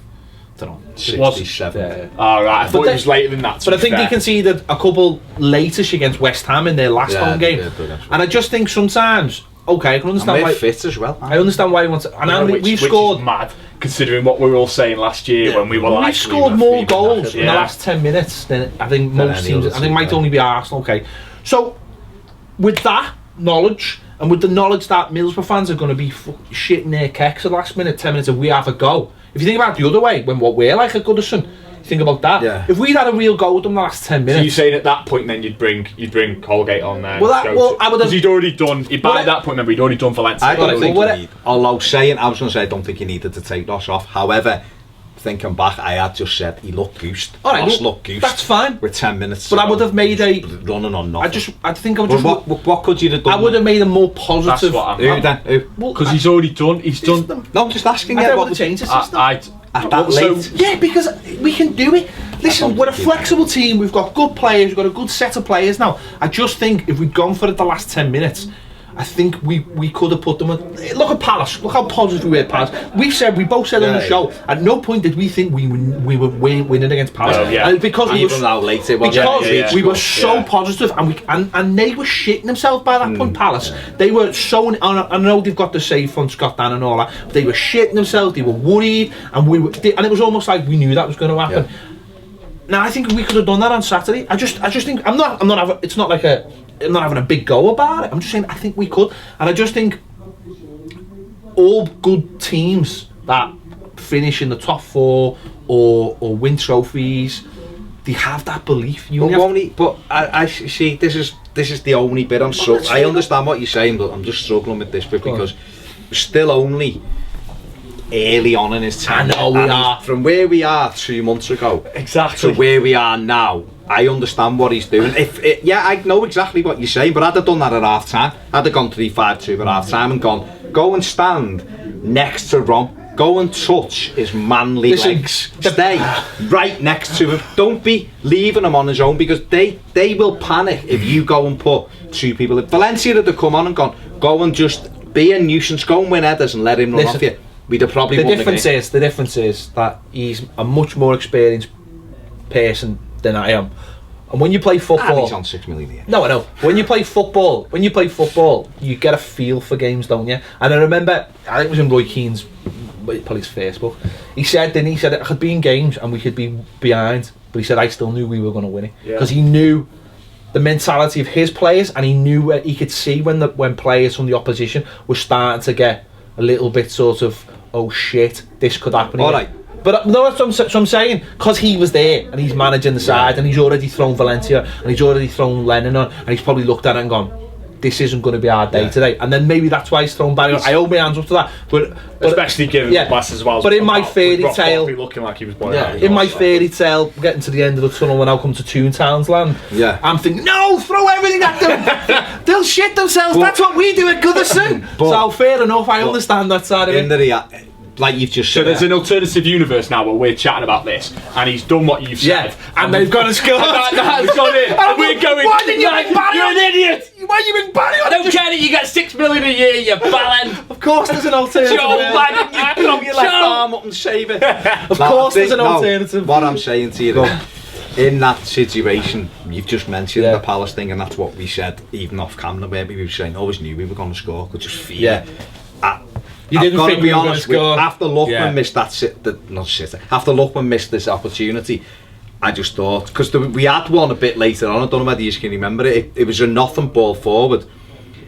I don't know. 67. All right, I thought it was later than that. But I think they conceded a couple lateish against West Ham in their last home game, and I just think sometimes. Okay, I can understand why. Fit as well. I understand why he wants to. And we've scored. Which is mad, considering what we were all saying last year when we were like. We've scored more goals in the last 10 minutes than I think most teams. I think it might only be Arsenal. Okay, so with that knowledge and with the knowledge that Middlesbrough fans are going to be shitting their kecks at the last minute, 10 minutes, if we have a go. If you think about it the other way, when what we're like at Goodison. Think about that. Yeah. If we'd had a real go with them the last 10 minutes. So you're saying at that point then you'd bring Holgate on there? I would have. He'd already done. By that point, remember, he'd already done Valencia. I don't think you need. Although I was going to say I don't think he needed to take Ross off. However, thinking back, I had just said he looked goosed. Ross looked goosed. That's fine. With 10 minutes. But I would have made a running on nothing. I think I would just. What could you have done? I would have made a more positive. That's what I'm. Because he's already done. He's done. No, I'm just asking. I don't want to change the system. At that late. Yeah, because we can do it. Listen, we're a flexible team. We've got good players. We've got a good set of players now. I just think if we'd gone for it the last 10 minutes, I think we could have put them. Look at Palace. Look how positive we were at Palace. We both said on the show. At no point did we think we were winning against Palace. And because we were so positive, and they were shitting themselves by that point. Palace. They were so. I know they've got the save from Scott Dan and all that. But they were shitting themselves. They were worried, and it was almost like we knew that was going to happen. Yeah. Now I think we could have done that on Saturday. I just think I'm not having, it's not like I'm not having a big go about it. I'm just saying I think we could, and I just think all good teams that finish in the top 4 or win trophies, they have that belief. But I see this is the only bit I'm struggling. I understand what you're saying, but I'm just struggling with this bit because we're still only early on in his tenure. I know we are. From where we are 2 months ago, exactly, to where we are now, I understand what he's doing. I know exactly what you're saying, but I'd have done that at half time. I'd have gone 3-5-2 at half time and go and stand next to Rom. Go and touch his manly legs. Stay right next to him. Don't be leaving him on his own because they will panic if you go and put 2 people in. Valencia would have come on and gone, go and just be a nuisance, go and win headers and let him run off you. We'd have probably won the game. The difference is that he's a much more experienced person than I am. And when you play football, he's on 6 million a year. No, I know. When you play football, you get a feel for games, don't you? And I remember, I think it was in Roy Keane's, probably his Facebook. He said I could be in games and we could be behind, but he said I still knew we were going to win it because he knew the mentality of his players, and he knew he could see when players from the opposition were starting to get a little bit sort of, oh shit, this could happen. All right. But no, that's what I'm saying, because he was there and he's managing the side and he's already thrown Valencia and he's already thrown Lennon on and he's probably looked at it and gone, this isn't going to be our day today. And then maybe that's why he's thrown Barry on. I hold my hands up to that. But especially given the pass as well. But in my fairy tale, looking like he was born in my fairy tale, getting to the end of the tunnel when I come to Toontown's land, I'm thinking, no, throw everything at them. They'll shit themselves. That's what we do at Goodison. So fair enough, I understand that side of it. Like you've just said. So there's an alternative universe now where we're chatting about this, and he's done what you've said, and they've got to score. That's gone in. And we're going. Why did you bring Barry on? You're an idiot. Why are you bring Barry on? I don't care that you get 6 million a year, you ballend. Of course, there's an alternative. Joe, why didn't you throw your left arm up and save it? Of course, there's an alternative. What I'm saying to you, in that situation, you've just mentioned the Palace thing, and that's what we said, even off camera, where we were saying, always knew we were going to score, could just feel it. You I've didn't got think to be we were gonna honest. score? After Luckman Yeah. missed that not shit. After Luckman missed this opportunity, I just thought, because we had one a bit later on. I don't know whether you can remember it. It was a nothing ball forward.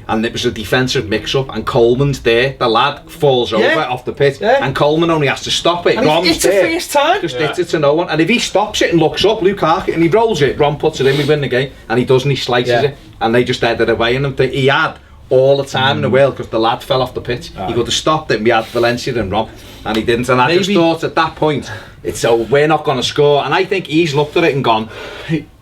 And it was a defensive mix-up, and Coleman's there. The lad falls over off the pitch, and Coleman only has to stop it. And it's the first time. Just hits it to no one. And if he stops it and looks up, Lukaku, and he rolls it, Ron puts it in, we win the game. And he doesn't, he slices it, and they just headed away. And he had all the time in the world, because the lad fell off the pitch. He could have stopped it, and we had Valencia and Ron, and he didn't. And I just thought at that point, we're not going to score. And I think he's looked at it and gone,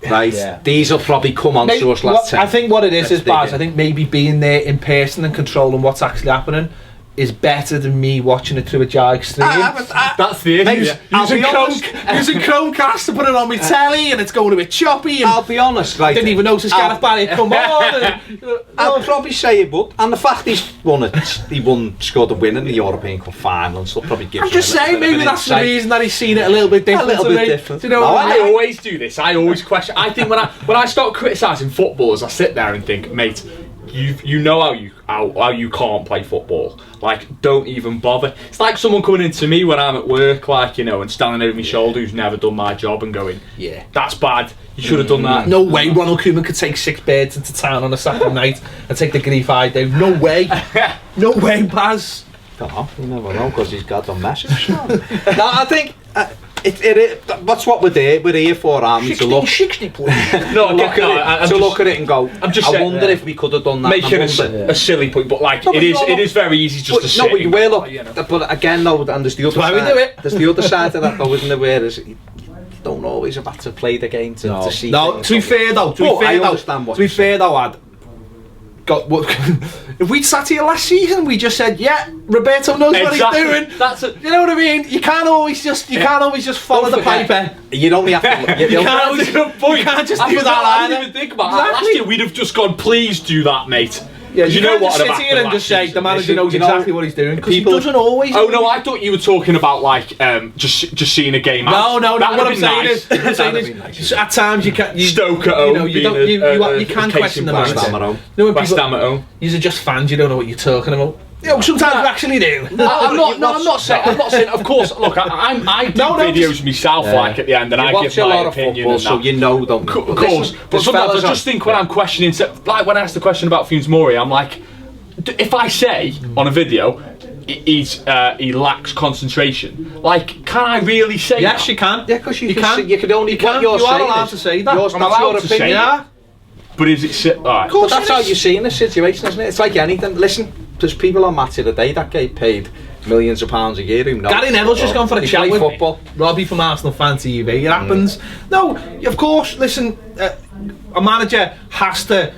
right, these will probably come on to us last time. I think what it is Baz, I think maybe being there in person and controlling what's actually happening is better than me watching it through a JAG stream. That's the issue. Using Chromecast to put it on my telly, and it's going a bit choppy. And I'll be honest, right? Didn't even notice Gareth Barry come on. I'll probably say it would. And the fact he scored the win in the European Cup final, and stuff probably gives. I'm just saying, maybe that's the reason that he's seen it a little bit different. A little bit different. Do you know what I always do this. I always question. I think when I start criticising footballers, I sit there and think, mate, you know how you can't play football. Like, don't even bother. It's like someone coming into me when I'm at work, like, you know, and standing over my shoulder who's never done my job and going, yeah, that's bad. You should have done that. No way Ronald Koeman could take 6 birds into town on a Saturday night and take the grief I do. No way. No way, Baz. Oh, you never know, because he's got the message. No, I think that's what we're there. We're here for, to look. 60 points. To look at it and go. I'm just saying, wonder if we could have done that. Making a silly point, but like it is very easy just to sit. No, but you will look. But again, though, and there's the other side. Why we do it? There's the other side of that, though, isn't there? Whereas you don't always have had to play the game to see. No, to be fair though, Ad. If we'd sat here last season, we just said, yeah, Roberto knows what he's doing. That's it. You know what I mean? You can't always just follow the piper. You only have to. You can't just do that. I didn't even think about that. Last year we'd have just gone, please do that, mate. Yeah, you know what? Sit here and just say the manager knows exactly what he's doing, because he doesn't always. Oh no, I thought you were talking about like just seeing a game out. No. What I'm saying is, at times you can Stoke at home. You can question the manager. West Ham at home. You're just fans. You don't know what you're talking about. Sometimes we actually do. I'm not saying. Of course, look, I do videos myself, like at the end, and I give my opinion. Football, so you know, don't. Of course, but sometimes I just think when I'm questioning, like when I asked the question about Funes Mori, I'm like, if I say on a video he lacks concentration, like, can I really say? Yes, you can. Yeah, because you can. You can only. You are allowed to say that. I'm allowed to say that. But is it? Alright. But that's how you see in this situation, isn't it? It's like anything. Listen, there's people on Match of the Day that get paid millions of pounds a year who know. Gary Neville's just gone for a chat with football. Robbie from Arsenal Fan TV. It happens. No, of course. Listen, a manager has to.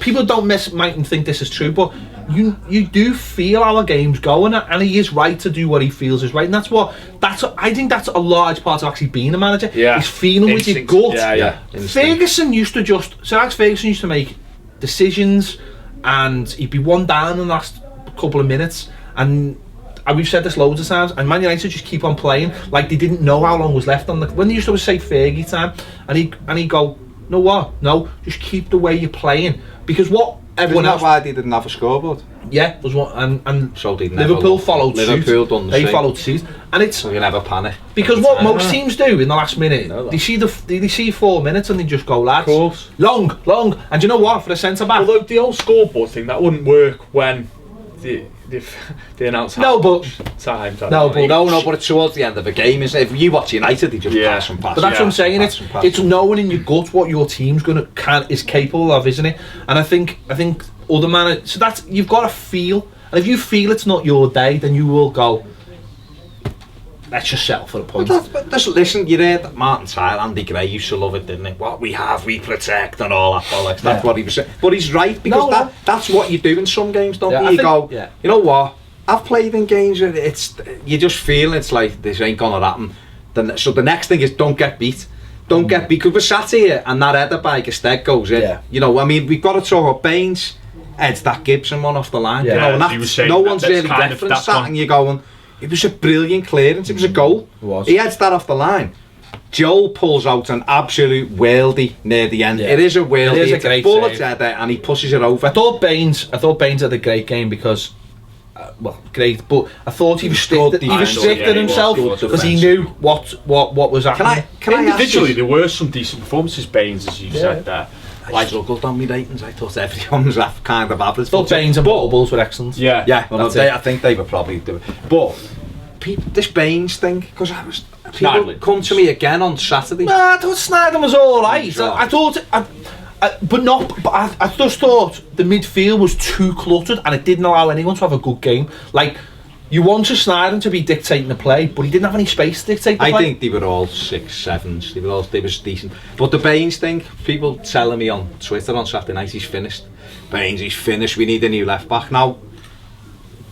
People mightn't think this is true, but you do feel how a game's going, and he is right to do what he feels is right, and I think that's a large part of actually being a manager. Yeah, is feeling with your gut. Yeah. Ferguson used to make decisions, and he'd be one down in the last couple of minutes, and we've said this loads of times, and Man United just keep on playing like they didn't know how long was left on when they used to say Fergie time, and he'd go, no what? No, just keep the way you're playing, because what everyone else. Why they didn't have a scoreboard? Yeah, was one, and so Liverpool followed suit. Liverpool done the same. They followed suit, and it's so you never panic. Because what most teams do in the last minute, they see 4 minutes and they just go, lads, of course, long, and you know what? For the centre back, although the old scoreboard thing that wouldn't work when they announce time. But it's towards the end of the game, isn't it? If you watch United, they just pass and pass. But that's what I'm saying. It's knowing in your gut what your team's is capable of, isn't it? And I think other managers. So that's, you've got to feel, and if you feel it's not your day, then you will go, let's just settle for a point. But listen, you heard that Martin Tyler, Andy Gray used to love it, didn't he? What we have, we protect, and all that bollocks. That's what he was saying. But he's right, because that's what you do in some games, don't you? You go, you know what? I've played in games where you just feel it's like this ain't gonna happen. So the next thing is don't get beat. Don't get beat, because we're sat here and that header by Gesteg goes in. Yeah. You know, I mean, we've got to talk about Baines. Heads that Gibson one off the line. Yeah, you know, and no one's really referenced that, and you're going, it was a brilliant clearance, it was a goal. He heads that off the line. Joel pulls out an absolute worldie near the end. Yeah. It is a worldie. It is a it's great bullet save. header, and he pushes it over. I thought Baines had a great game because, well, great, but I thought he restricted himself because he knew what was happening. Can I ask Individually, you? there were some decent performances, Baines, as you said there. I struggled on my ratings. I thought everyone was kind of average. I thought Baines and Bubbles were excellent. Yeah. Yeah, well, That's it. I think they were probably doing. But this Baines thing, because people come to me again on Saturday. Nah, I thought Snyder was all right. Sure. I thought, I just thought the midfield was too cluttered and it didn't allow anyone to have a good game. Like, you wanted Snyder to be dictating the play, but he didn't have any space to dictate the play. I think they were all 6-7s. They was decent. But the Baines thing, people telling me on Twitter on Saturday night, he's finished. Baines, he's finished. We need a new left back now.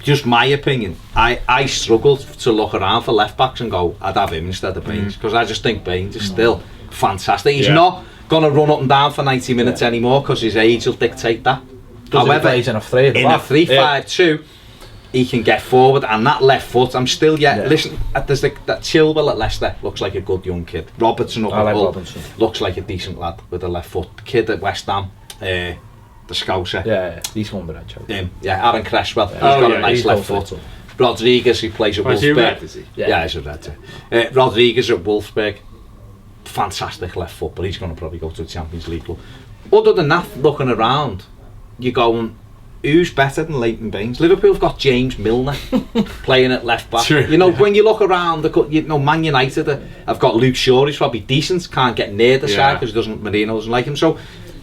Just my opinion. I struggled to look around for left backs and go, I'd have him instead of Baines, because I just think Baines is still fantastic. He's not going to run up and down for 90 minutes anymore because his age will dictate that. However, he plays in a 3 in a 3-5-2, he can get forward, and that left foot, I'm still listen, there's that Chilwell at Leicester looks like a good young kid. Robertson up at Hull looks like a decent lad with a left foot. The kid at West Ham, the Scouser, he's one with that joke. Aaron Cresswell, he's got a nice left foot. Rodriguez, who plays at Wolfsburg, is he? he's a red. Rodriguez at Wolfsburg, fantastic left foot, but he's going to probably go to the Champions League club. Other than that, looking around, you're going, who's better than Leighton Baines? Liverpool have got James Milner playing at left back. True, you know, when you look around, Man United have got Luke Shaw, he's probably decent, can't get near the side because Marino doesn't like him. So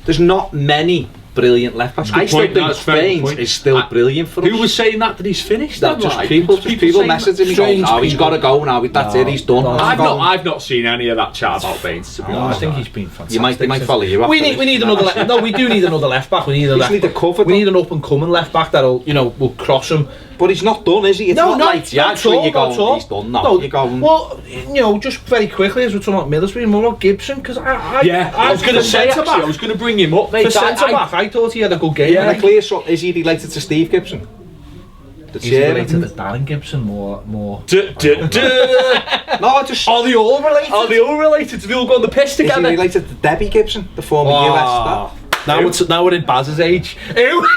there's not many brilliant left backs. I still think Baines is still brilliant for us. Who was saying that he's finished? People messaging me going, oh, he's got to go now, that's it, he's done. I've not seen any of that chat about Baines, to be honest. I think he's been fantastic. They might follow you up. We need another left. No, we do need another left back. We need a left back. We need an up and coming left back that'll, will cross him. But he's not done, is he? It's not like he's done. No, you're going. Well, just very quickly, as we're talking about Middlesbrough, more about Gibson, because I was going to say, actually, I was going to bring him up, mate. For centre back, I thought he had a good game. Yeah, clear. So is he related to Steve Gibson? He's related to Darren Gibson more. No, I just. Are they all related? Are they all related? Do they all go on the piss together? Is he related to Debbie Gibson, the former US star? Now we're in Baz's age. Ew!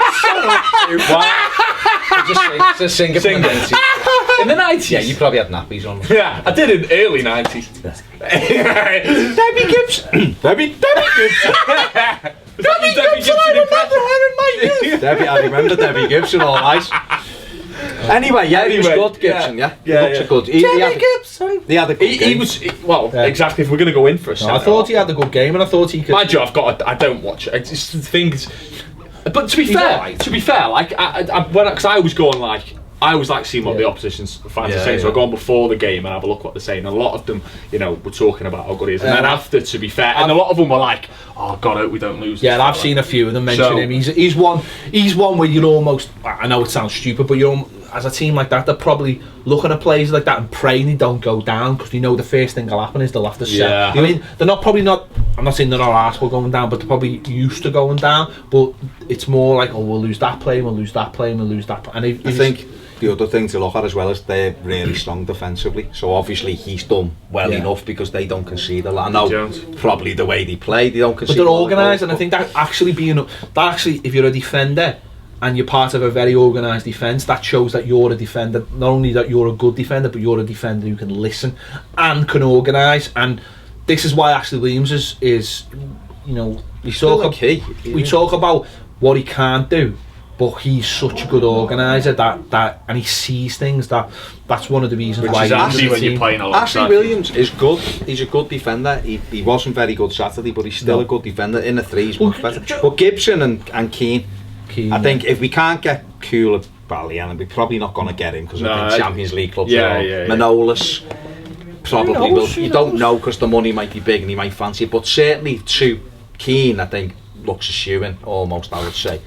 Just sing it in the 90s. Yeah, you probably had nappies on. Yeah, I did in the early 90s. Debbie Gibson. Debbie Gibson. Debbie Gibson, I remember Debbie Gibson all nice. Anyway, he was good, Gibson, He looks good. Debbie Gibson. He had a good game. He was, exactly, if we're going to go in for a second. I thought he had a good game, and I thought he could... Mind you, I don't watch it. It's just the things... But to be fair, like, because I was going like... I always like seeing what the opposition's fans are saying, so I go on before the game and have a look what they're saying. And a lot of them, were talking about how good he is. And then after, to be fair, and a lot of them were like, "Oh God, I hope we don't lose." Yeah, I've seen a few of them mention him. He's one where you're almost. I know it sounds stupid, but as a team like that, they're probably looking at players like that and praying they don't go down because they know the first thing that'll happen is they'll have to sell. Yeah. I mean, they're probably not. I'm not saying they're not arsehole going down, but they're probably used to going down. But it's more like, oh, we'll lose that play, we'll lose that play, we'll lose that play. And I think. The other thing to look at as well is they're really strong defensively. So obviously he's done well enough because they don't concede a lot. I know probably the way they play, they don't concede. But they're organised, and I think that actually if you're a defender and you're part of a very organised defence, that shows that you're a defender. Not only that you're a good defender, but you're a defender who can listen and can organise. And this is why Ashley Williams is we talk about what he can't do. But he's such a good organiser that and he sees things that's one of the reasons why he's when you're playing alongside. Ashley Williams is good. He's a good defender. He wasn't very good Saturday, but he's still a good defender. In the threes, much better. But Gibson and Keane, I think if we can't get Koulibaly, and we're probably not going to get him because I think Champions League clubs Manolas probably will. You don't know because the money might be big and he might fancy it. But certainly to Keane, I think looks a shoe-in almost. I would say.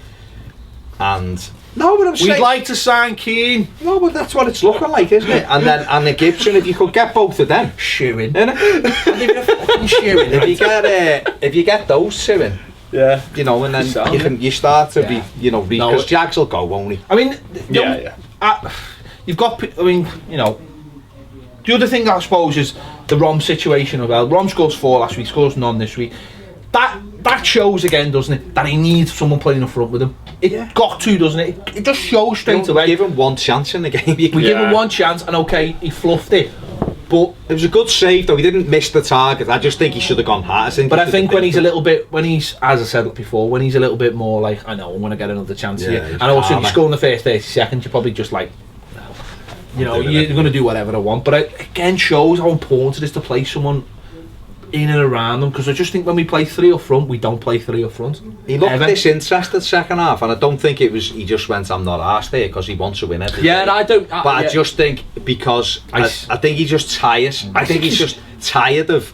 And we'd like to sign Keane. No, but that's what it's looking like, isn't it? And then the Gibson, if you could get both of them, shoeing. If you get those two in, and then you start to be, because Jags will go, won't he? I mean, you've got. I mean, the other thing I suppose is the Rom situation as well. Rom scores 4 last week, scores none this week. That shows again, doesn't it, that he needs someone playing up front with him. It got to, doesn't it? It just shows straight away. Give him one chance in the game. We give him one chance, and okay, he fluffed it. But it was a good save, though. He didn't miss the target. I just think he should have gone harder. But I think when he's a little bit, as I said before, when he's a little bit more like, I know I'm going to get another chance here, and also if you score in the first 30 seconds, you're probably just like, you're going to do whatever I want. But it again shows how important it is to play someone in and around them, because I just think when we play 3 up front, we don't play 3 up front. He looked disinterested second half, and I don't think it was he just went, I'm not arsed here, because he wants to win every day. And I don't. I just think because I think he just tires. I think he's just tired of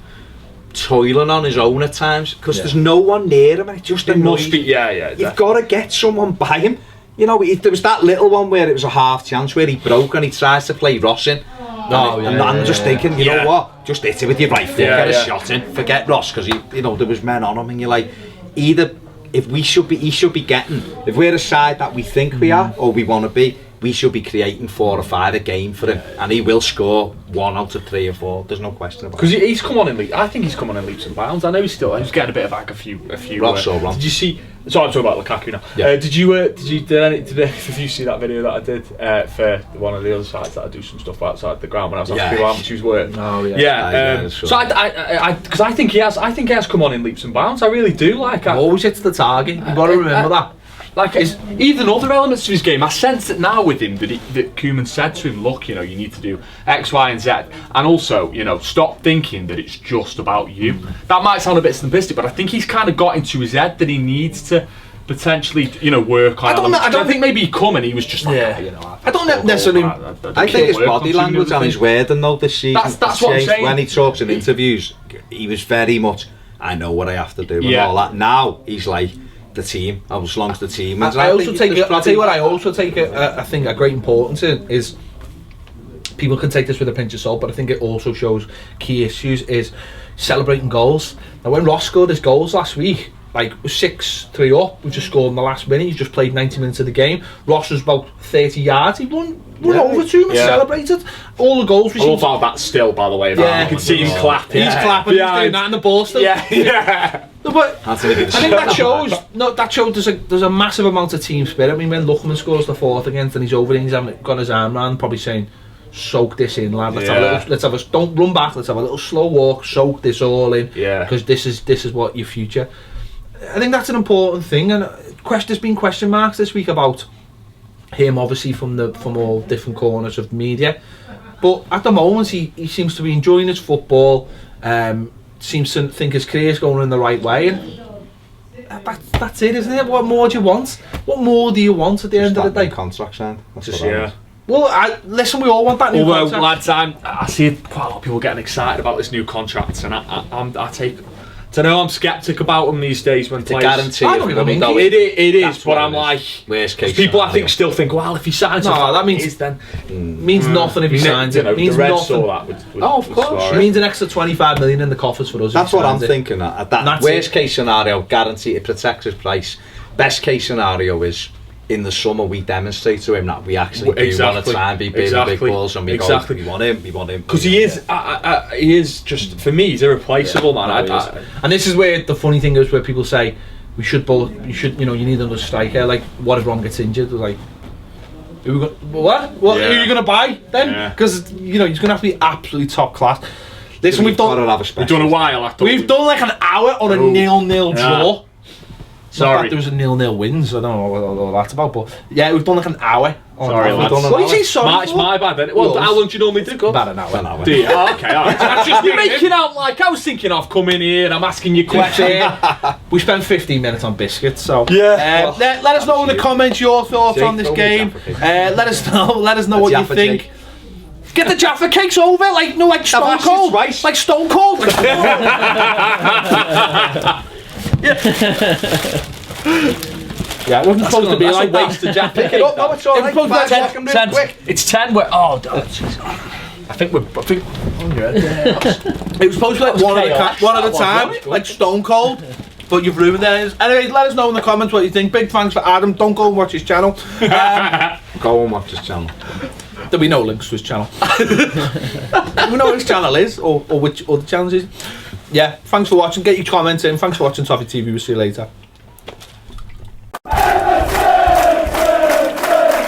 toiling on his own at times, because there's no one near him, and it just must be. You've got to get someone by him. You know, there was that little one where it was a half chance where he broke and he tries to play Ross in. I'm just thinking, you know what? Just hit it with your right foot, get a shot in. Forget Ross, because there was men on him, and you're like, either he should be getting. If we're a side that we think we are or we want to be, we should be creating 4 or 5 a game for him, and he will score 1 out of 3 or 4. There's no question about it. Because he's come on in I think he's come on in leaps and bounds. I know he's getting a bit of like a few. Ross or wrong. Did you see? So I'm talking about Lukaku now. Yeah. Did you see that video that I did for one of the other sides that I do some stuff outside the ground when I was asking people how much he was worth? Oh yeah. So because I think he has come on in leaps and bounds. I really do. Like, always hits the target. You've got to remember that. Like, even other elements of his game, I sense it now with him that Koeman said to him, look, you need to do X, Y, and Z, and also, stop thinking that it's just about you. That might sound a bit simplistic, but I think he's kind of got into his head that he needs to potentially, work on. I don't think maybe he come and he was just like, I don't necessarily. I think his body language and his wording though this season. That's what I'm saying. When he talks in interviews, he was very much, I know what I have to do and all that. Now he's like, the team, as long as the team. I'll tell you what I also take I think a great importance in is, people can take this with a pinch of salt, but I think it also shows key issues is celebrating goals. Now when Ross scored his goals last week, like 6-3 up, we just scored in the last minute, he's just played 90 minutes of the game. Ross was about 30 yards, he run over to him and celebrated all the goals. I love how that's still, by the way, you can see him clapping. He's clapping, he's doing that in the ball still. But I think that shows. There's a massive amount of team spirit. I mean, when Lookman scores the 4th against and he's over, and he's got his arm round, probably saying, "Soak this in, lad. Don't run back. Let's have a little slow walk. Soak this all in. Because this is what your future." I think that's an important thing, and there's been question marks this week about him, obviously from all different corners of the media. But at the moment, he seems to be enjoying his football. Seems to think his career's going in the right way, and that's it, isn't it? What more do you want? What more do you want at the end of the day? Contract signed. Well, listen, we all want that new contract. Lads, I see quite a lot of people getting excited about this new contract, and I'm sceptic about them these days when players. Guarantee it is, but I'm like, worst case people I think still think, well, if he signs, that means nothing if he signs it. It means nothing. Of course, it means an extra 25 million in the coffers for us. That's what I'm thinking. That worst case scenario, guarantee it protects his price. Best case scenario is, in the summer we demonstrate to him that we actually do want to try and be big balls, and we go, we want him because he is just, for me, he's irreplaceable, man. And this is where the funny thing is, where people say you need another striker. Like, what if Ron gets injured? Like, who are you going to buy then? Because he's going to have to be absolutely top class. Listen, we've done a while. We've done like an hour on a 0-0 draw. Sorry, there was a 0-0 wins. I don't know what that's about, but we've done like an hour. Sorry, lads. What do you say? Sorry, it's my bad then. Well, how long do you normally do? About an hour. Do you? Okay, alright. You're making out like I was thinking of coming here and I'm asking you questions. We spent 15 minutes on biscuits, so let us know in the comments your thoughts on this game. Let us know what you think. Get the Jaffa cakes over, like Stone Cold, like Stone Cold. It wasn't supposed to be like that. Pick it up, no, it's alright. It's 10. I think it was supposed to be like one at a time, like Stone Cold. But you've ruined it. Anyway, let us know in the comments what you think. Big thanks for Adam. Don't go and watch his channel. Go and watch his channel. There'll be no links to his channel. We know what his channel is, or which other channels is. Yeah, thanks for watching. Get your comments in. Thanks for watching Toffee TV. We'll see you later.